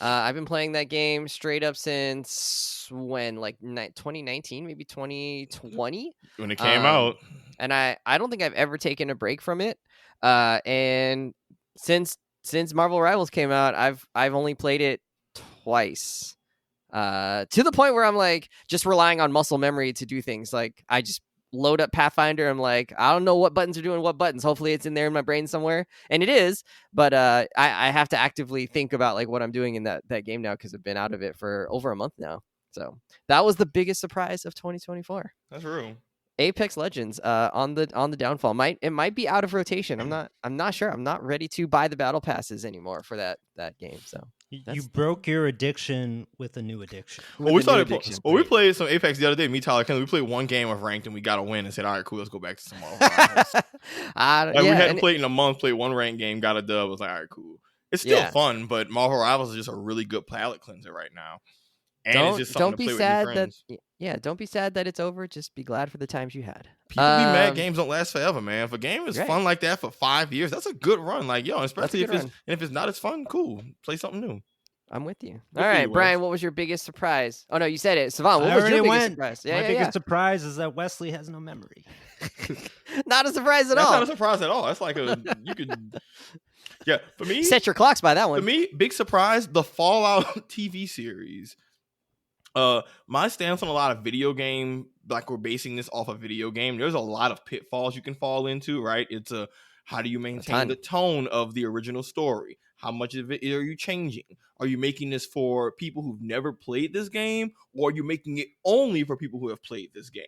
I've been playing that game straight up since when, like 2019, maybe 2020 when it came out. And I don't think I've ever taken a break from it. And since Marvel Rivals came out, I've only played it twice. To the point where I'm like just relying on muscle memory to do things. Like, I just load up Pathfinder. I'm like, I don't know what buttons are doing what buttons. Hopefully it's in there in my brain somewhere, and it is. But I have to actively think about like what I'm doing in that game now, because I've been out of it for over a month now. So that was the biggest surprise of 2024. That's real. Apex Legends on the downfall. It might be out of rotation. I'm not sure. I'm not ready to buy the battle passes anymore for that game. So You broke your addiction with a new addiction. Well, we played some Apex the other day. Me, Tyler, Kelly, we played one game of ranked and we got a win and said, "All right, cool, let's go back to some Marvel Rivals." We hadn't played in a month. Played one ranked game, got a dub. Was like, "All right, cool." It's still fun, but Marvel Rivals is just a really good palate cleanser right now. And it's just something to play with your friends. Don't be sad that it's over. Just be glad for the times you had. People be mad games don't last forever, man. If a game is fun like that for 5 years, that's a good run. Like, yo, especially if it's not as fun, cool. Play something new. I'm with you. All right, Brian, what was your biggest surprise? Oh, no, you said it. Savon, what was your biggest surprise? My biggest surprise is that Wesley has no memory. Not a surprise at all. That's not a surprise at all. That's like you could... Yeah, for me... Set your clocks by that one. For me, big surprise, the Fallout TV series. My stance on a lot of video game, like we're basing this off a video game, there's a lot of pitfalls you can fall into, right? It's how do you maintain the tone of the original story? How much of it are you changing? Are you making this for people who've never played this game, or are you making it only for people who have played this game?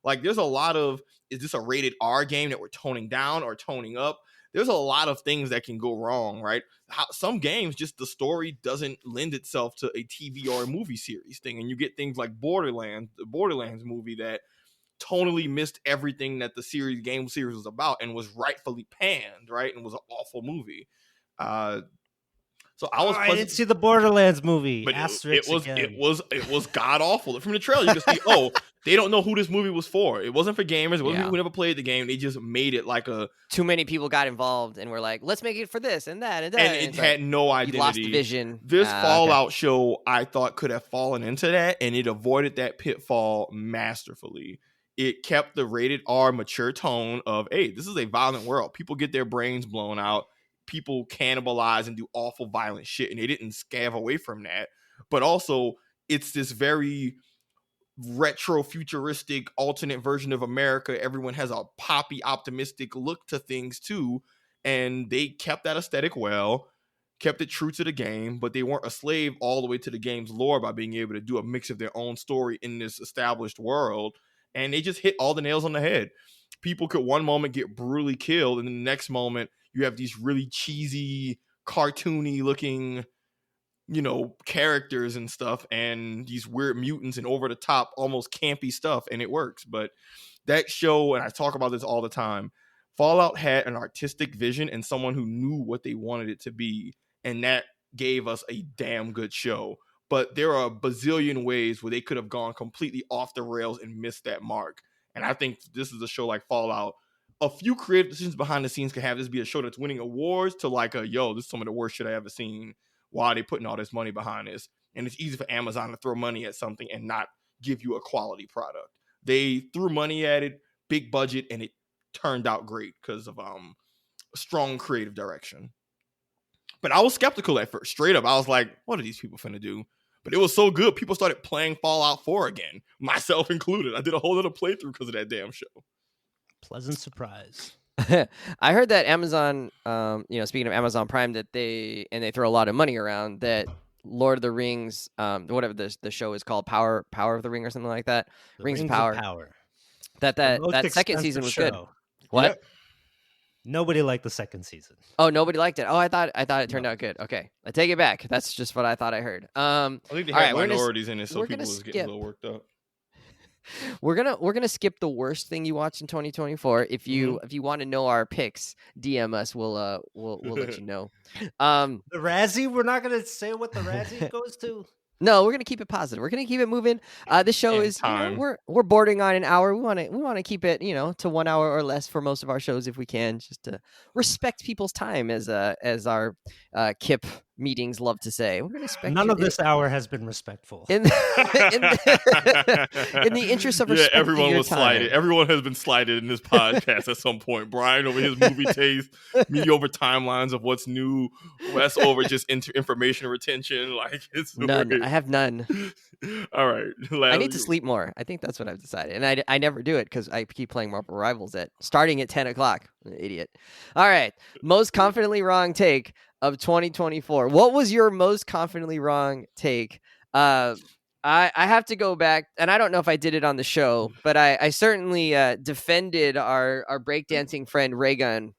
Like, there's a lot of, is this a rated R game that we're toning down or toning up? There's a lot of things that can go wrong, right? Some games, just the story doesn't lend itself to a TV or a movie series thing. And you get things like Borderlands, the Borderlands movie that tonally missed everything that the game series was about and was rightfully panned, right? And was an awful movie. So I didn't see the Borderlands movie. But it was god awful. From the trailer, you can see, they don't know who this movie was for. It wasn't for gamers. It wasn't people who never played the game. They just made it like too many people got involved and were like, let's make it for this and that and that. And it had no identity. You lost the vision. This Fallout show, I thought, could have fallen into that, and it avoided that pitfall masterfully. It kept the rated R mature tone of, hey, this is a violent world. People get their brains blown out. People cannibalize and do awful violent shit, and they didn't scav away from that. But also, it's this very retro futuristic alternate version of America. Everyone has a poppy optimistic look to things too, and they kept that aesthetic well, kept it true to the game, but they weren't a slave all the way to the game's lore by being able to do a mix of their own story in this established world. And they just hit all the nails on the head. People could one moment get brutally killed, and then the next moment you have these really cheesy, cartoony looking, characters and stuff, and these weird mutants and over the top, almost campy stuff, and it works. But that show, and I talk about this all the time, Fallout had an artistic vision and someone who knew what they wanted it to be, and that gave us a damn good show. But there are a bazillion ways where they could have gone completely off the rails and missed that mark. And I think this is a show like Fallout. A few creative decisions behind the scenes can have this be a show that's winning awards to like this is some of the worst shit I ever seen. Why are they putting all this money behind this? And it's easy for Amazon to throw money at something and not give you a quality product. They threw money at it, big budget, and it turned out great because of strong creative direction. But I was skeptical at first. Straight up, I was like, what are these people finna do? But it was so good, people started playing Fallout 4 again, myself included. I did a whole other playthrough because of that damn show. Pleasant surprise. I heard that Amazon, speaking of Amazon Prime, that they throw a lot of money around, that Lord of the Rings, whatever the show is called, Power of the Ring or something like that. Rings of Power. That second season was good. What? Yep. Nobody liked the second season. Oh, nobody liked it. Oh, I thought it turned out good. Okay, I take it back. That's just what I thought I heard. I think they had minorities in it, so people was getting a little worked up. We're gonna skip the worst thing you watched in 2024. If you want to know our picks, DM us. We'll let you know. The Razzie. We're not gonna say what the Razzie goes to. No, we're gonna keep it positive. We're gonna keep it moving. This show is we're bordering on an hour. We want to keep it to 1 hour or less for most of our shows if we can, just to respect people's time, as our Kip meetings love to say. We're gonna respect. None of this hour has been respectful. In the interest of respect, everyone was slighted. Everyone has been slighted in this podcast at some point. Brian over his movie taste, me over timelines of what's new, Wes over just information retention. Like it's none. weird. I have none. All right, I need to sleep more. I think that's what I've decided, and I never do it because I keep playing Marvel Rivals starting at 10 o'clock. Idiot. All right, most confidently wrong take of 2024. What was your most confidently wrong take? I have to go back, and I don't know if I did it on the show, but I certainly defended our breakdancing friend Raygun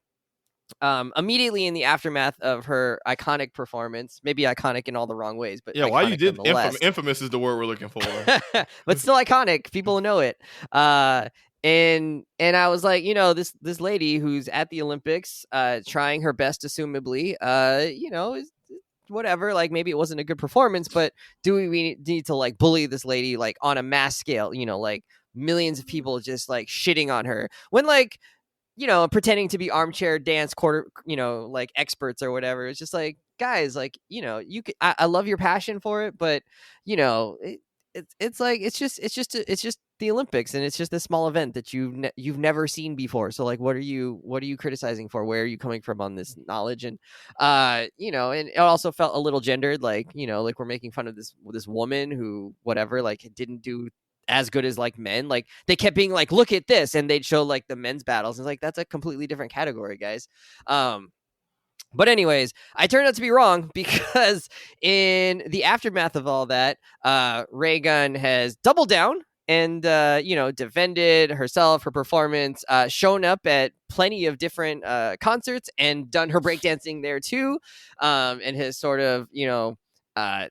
immediately in the aftermath of her iconic performance, maybe iconic in all the wrong ways, but Yeah, why you iconic did nonetheless. infamous is the word we're looking for. But still iconic. People know it. And I was like, this lady who's at the Olympics, trying her best, assumably, is whatever. Like maybe it wasn't a good performance, but do we need to like bully this lady like on a mass scale? Like millions of people just like shitting on her when like. Pretending to be armchair dance like experts or whatever. It's just like, guys, like, you could, I love your passion for it, but it's like, it's just the Olympics, and it's just a small event that you've never seen before. So like, what are you criticizing for? Where are you coming from on this knowledge? And, and it also felt a little gendered, like, like we're making fun of this woman who, whatever, like didn't do as good as like men. Like they kept being like, look at this, and they'd show like the men's battles. It's like, that's a completely different category, guys. But anyways, I turned out to be wrong because in the aftermath of all that, Reagan has doubled down and defended herself, her performance, shown up at plenty of different concerts and done her breakdancing there too, and has sort of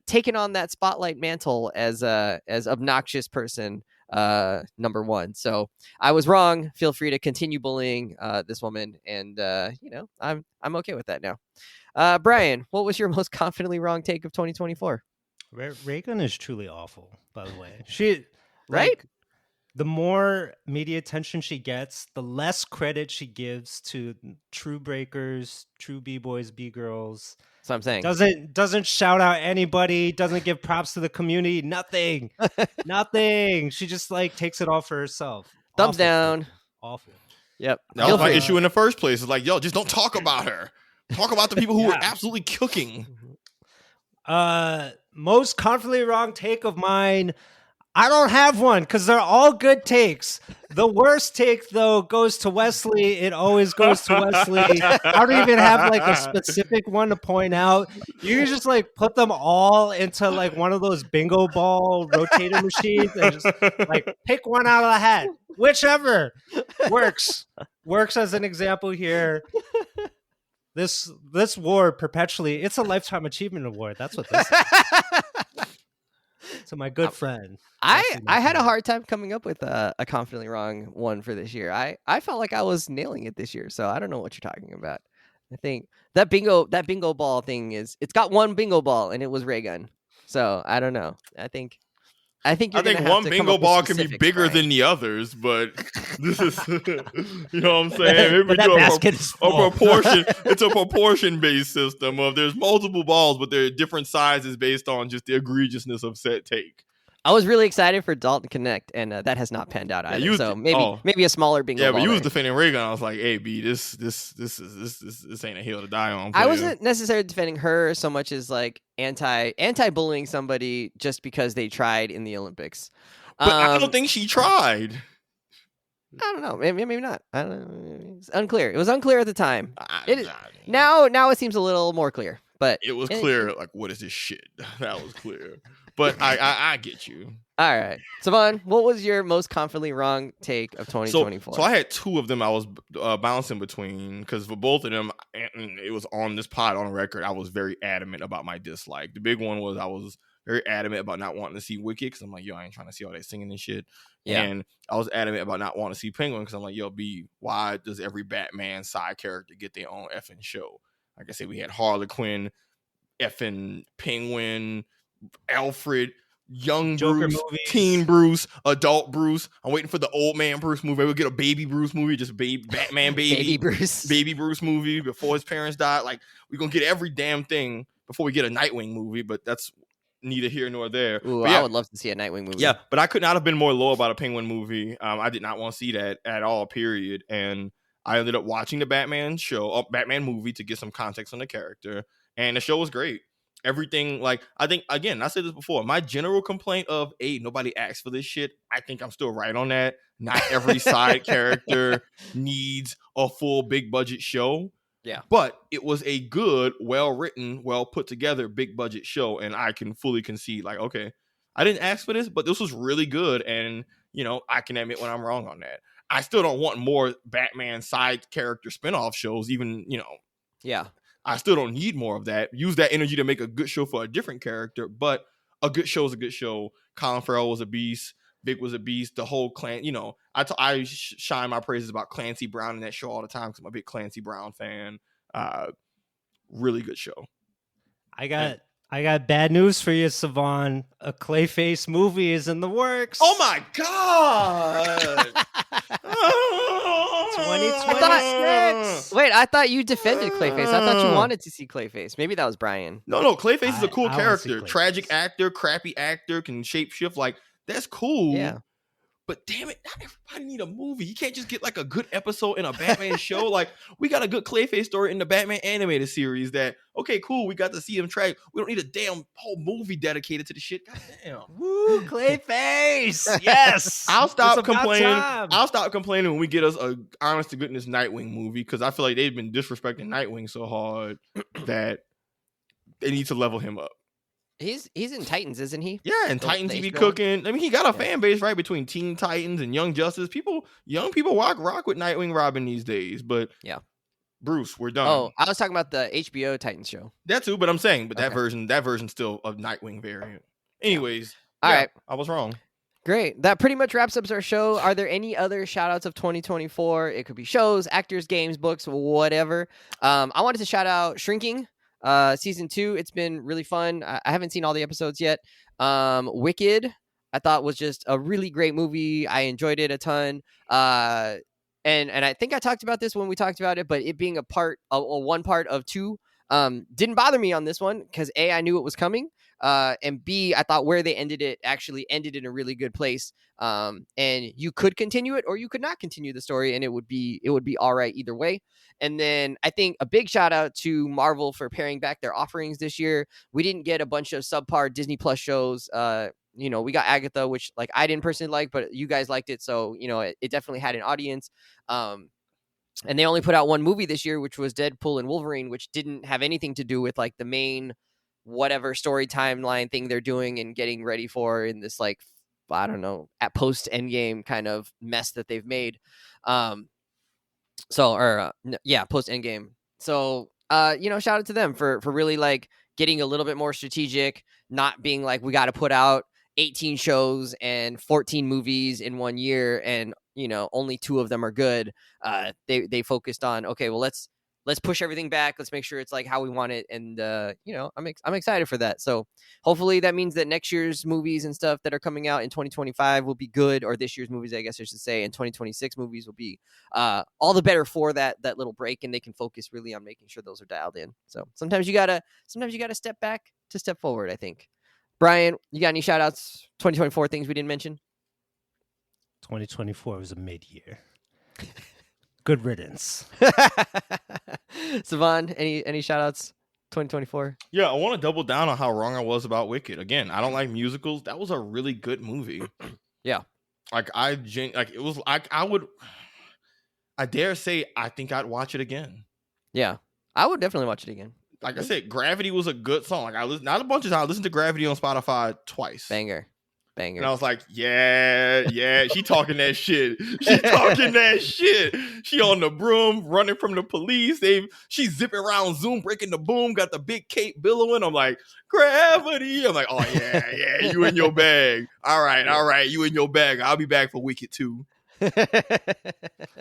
taken on that spotlight mantle as obnoxious person number one. So I was wrong. Feel free to continue bullying this woman, and I'm okay with that now. Brian, what was your most confidently wrong take of 2024? Reagan is truly awful, by the way. She right. Like, the more media attention she gets, the less credit she gives to true breakers, true b-boys, b-girls. That's what I'm saying. Doesn't shout out anybody, doesn't give props to the community, nothing. Nothing. She just like takes it all for herself. Thumbs Awful down. person. Awful. Yep. That was my issue in the first place. It's like, yo, just don't talk about her. Talk about the people who are absolutely cooking. Most confidently wrong take of mine. I don't have one because they're all good takes. The worst take, though, goes to Wesley. It always goes to Wesley. I don't even have like a specific one to point out. You can just like put them all into like one of those bingo ball rotating machines and just like pick one out of the hat. Whichever works. Works as an example here. This war perpetually, it's a lifetime achievement award. That's what this is. So my good friend. I had a hard time coming up with a confidently wrong one for this year. I felt like I was nailing it this year, so I don't know what you're talking about. I think that bingo ball thing it's got one bingo ball, and it was ray gun. So I don't know. I think one bingo ball can be bigger than the others, but this is, you know what I'm saying? Maybe a proportion. It's a proportion-based system of there's multiple balls, but they're different sizes based on just the egregiousness of set take. I was really excited for Dalton Connect, and that has not panned out either. So maybe a smaller bingo ball. Yeah, but you was defending Reagan. I was like, hey, B, this ain't a hill to die on. I wasn't necessarily defending her so much as like anti-bullying somebody just because they tried in the Olympics. But I don't think she tried. I don't know. Maybe not. I don't know. It's unclear. It was unclear at the time. Now it seems a little more clear. But it was clear. Like, what is this shit? That was clear. But I get you. All right. Savon, what was your most confidently wrong take of 2024? So I had two of them I was bouncing between, because for both of them, and it was on this pod on record, I was very adamant about my dislike. The big one was I was very adamant about not wanting to see Wicked, because I'm like, yo, I ain't trying to see all that singing and shit. Yeah. And I was adamant about not wanting to see Penguin, because I'm like, yo, B, why does every Batman side character get their own effing show? Like I said, we had Harley Quinn, effing Penguin, Alfred, young Joker Bruce, movies. teen Bruce, adult Bruce. I'm waiting for the old man Bruce movie. We'll get a baby Bruce movie, just Batman baby Bruce movie before his parents died. Like, we're gonna get every damn thing before we get a Nightwing movie, but that's neither here nor there. Ooh, I would love to see a Nightwing movie. Yeah, but I could not have been more low about a Penguin movie. I did not want to see that at all, period. And I ended up watching the Batman movie to get some context on the character, and the show was great. Everything, like, I think, again, I said this before, my general complaint of, hey, nobody asked for this shit, I think I'm still right on that. Not every side character needs a full big budget show. Yeah. But it was a good, well-written, well-put together big budget show, and I can fully concede, like, okay, I didn't ask for this, but this was really good, and, I can admit when I'm wrong on that. I still don't want more Batman side character spinoff shows. Even, Yeah. I still don't need more of that. Use that energy to make a good show for a different character, but a good show is a good show. Colin Farrell was a beast. Vic was a beast. The whole clan, I shine my praises about Clancy Brown in that show all the time because I'm a big Clancy Brown fan. Really good show. I got bad news for you, Savon. A Clayface movie is in the works. Oh my God! 2026. Wait, I thought you defended Clayface. I thought you wanted to see Clayface. Maybe that was Brian. No, Clayface is a cool I wanna see character. Clayface. Tragic actor, crappy actor, can shapeshift. Like, that's cool. Yeah. But damn it, not everybody need a movie. You can't just get like a good episode in a Batman show. Like, we got a good Clayface story in the Batman animated series that, okay, cool, we got to see him try. We don't need a damn whole movie dedicated to the shit. God damn. Woo, Clayface. Yes. I'll stop It's about complaining. time. I'll stop complaining when we get us a honest to goodness Nightwing movie, because I feel like they've been disrespecting Nightwing so hard that they need to level him up. He's in Titans, isn't he? Yeah, and Don't Titans they he be grow? cooking. I mean, he got a Yeah. fan base, right, between Teen Titans and Young Justice. Young people rock with Nightwing Robin these days. But Yeah. Bruce, we're done. Oh, I was talking about the HBO Titans show. That too, but I'm saying, that Okay. version's still a Nightwing variant. Anyways, All right. I was wrong. Great. That pretty much wraps up our show. Are there any other shout outs of 2024? It could be shows, actors, games, books, whatever. I wanted to shout out Shrinking, season 2. It's been really fun. I haven't seen all the episodes yet. Wicked, I thought was just a really great movie. I enjoyed it a ton. And I think I talked about this when we talked about it, but it being a one part of 2 didn't bother me on this one because A, I knew it was coming. And B, I thought where they ended it actually ended in a really good place. And you could continue it or you could not continue the story, and it would be all right either way. And then I think a big shout out to Marvel for paring back their offerings this year. We didn't get a bunch of subpar Disney Plus shows. We got Agatha, which like I didn't personally like, but you guys liked it, so it definitely had an audience. And they only put out one movie this year, which was Deadpool and Wolverine, which didn't have anything to do with like the main whatever story timeline thing they're doing and getting ready for in this, like, I don't know, at post Endgame kind of mess that they've made. Post Endgame. So, shout out to them for really like getting a little bit more strategic, not being like, we got to put out 18 shows and 14 movies in 1 year and only 2 of them are good. They focused on, okay, well, let's push everything back. Let's make sure it's like how we want it. And, I'm excited for that. So hopefully that means that next year's movies and stuff that are coming out in 2025 will be good, or this year's movies, I guess I should say, and 2026 movies will be all the better for that little break, and they can focus really on making sure those are dialed in. So sometimes you gotta step back to step forward, I think. Brian, you got any shout outs, 2024 things we didn't mention? 2024 was a mid-year. Good riddance. Savon, any shout outs 2024? Yeah, I want to double down on how wrong I was about Wicked. Again, I don't like musicals. That was a really good movie. Yeah. Like I dare say I think I'd watch it again. Yeah. I would definitely watch it again. Like I said, Gravity was a good song. Like I listened to Gravity on Spotify twice. Banger. And I was like, yeah, she talking that shit. She talking that shit. She on the broom, running from the police. She's zipping around Zoom, breaking the boom, got the big cape billowing. I'm like, Gravity. I'm like, oh yeah, you in your bag. All right, you in your bag. I'll be back for Wicked 2.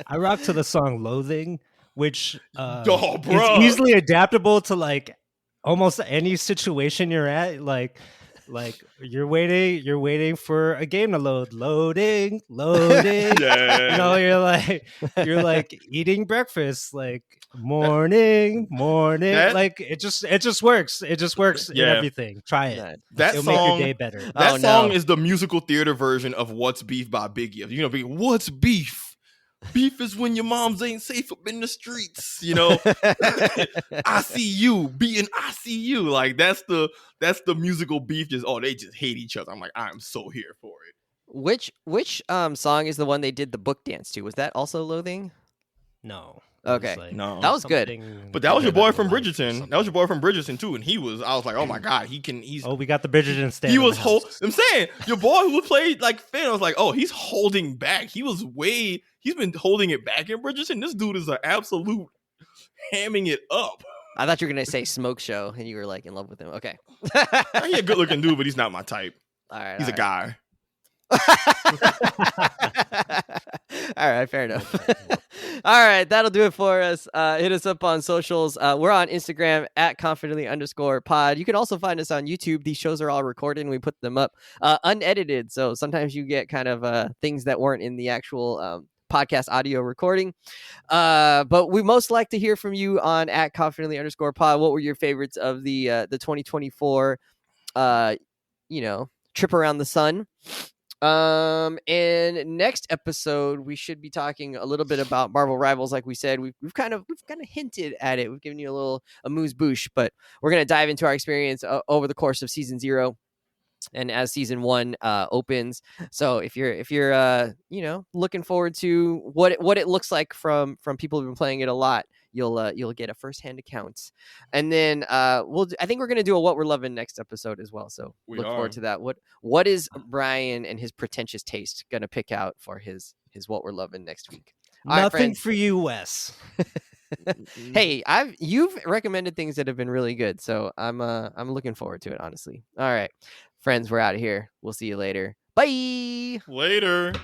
I rock to the song Loathing, which bruh. is easily adaptable to like almost any situation you're at. Like you're waiting for a game to loading. Yeah. You're like eating breakfast, like morning. Like it just works. It just works in everything. Try it. It'll make your day better. That song is the musical theater version of What's Beef by Biggie. What's beef? Beef is when your moms ain't safe up in the streets, I see you being I see you. Like that's the musical beef. They just hate each other. I'm like, I'm so here for it. Which song is the one they did the book dance to? Was that also Loathing? No. Okay. It's like No. That was good. something But that was your bigger boy than from life or Bridgerton. something. That was your boy from Bridgerton too, and I was like, oh my god, he's. Oh, we got the Bridgerton stand. He in the was house. I'm saying your boy who played like Finn. I was like, oh, he's holding back. He's been holding it back in Bridgerton. This dude is an absolute hamming it up. I thought you were gonna say Smoke Show, and you were like in love with him. Okay. He's a good looking dude, but he's not my type. All right. He's a guy. All right, fair enough. All right, that'll do it for us. Hit us up on socials. We're on Instagram at confidently_pod. You can also find us on YouTube. These shows are all recorded and we put them up unedited. So sometimes you get kind of things that weren't in the actual podcast audio recording. But we most like to hear from you on at confidently_pod. What were your favorites of the 2024 trip around the sun? And next episode we should be talking a little bit about Marvel Rivals. Like we said, we've kind of hinted at it. We've given you a little amuse bouche, but we're going to dive into our experience over the course of season 0 and as season 1 opens. So if you're looking forward to what it looks like from people who've been playing it a lot, you'll get a firsthand account. And then I think we're gonna do a what we're loving next episode as well. So look forward to that. What is Brian and his pretentious taste gonna pick out for his what we're loving next week? All right, Nothing friends. for you, Wes. Hey, you've recommended things that have been really good, so I'm looking forward to it, honestly. All right, friends, we're out of here. We'll see you later. Bye. Later.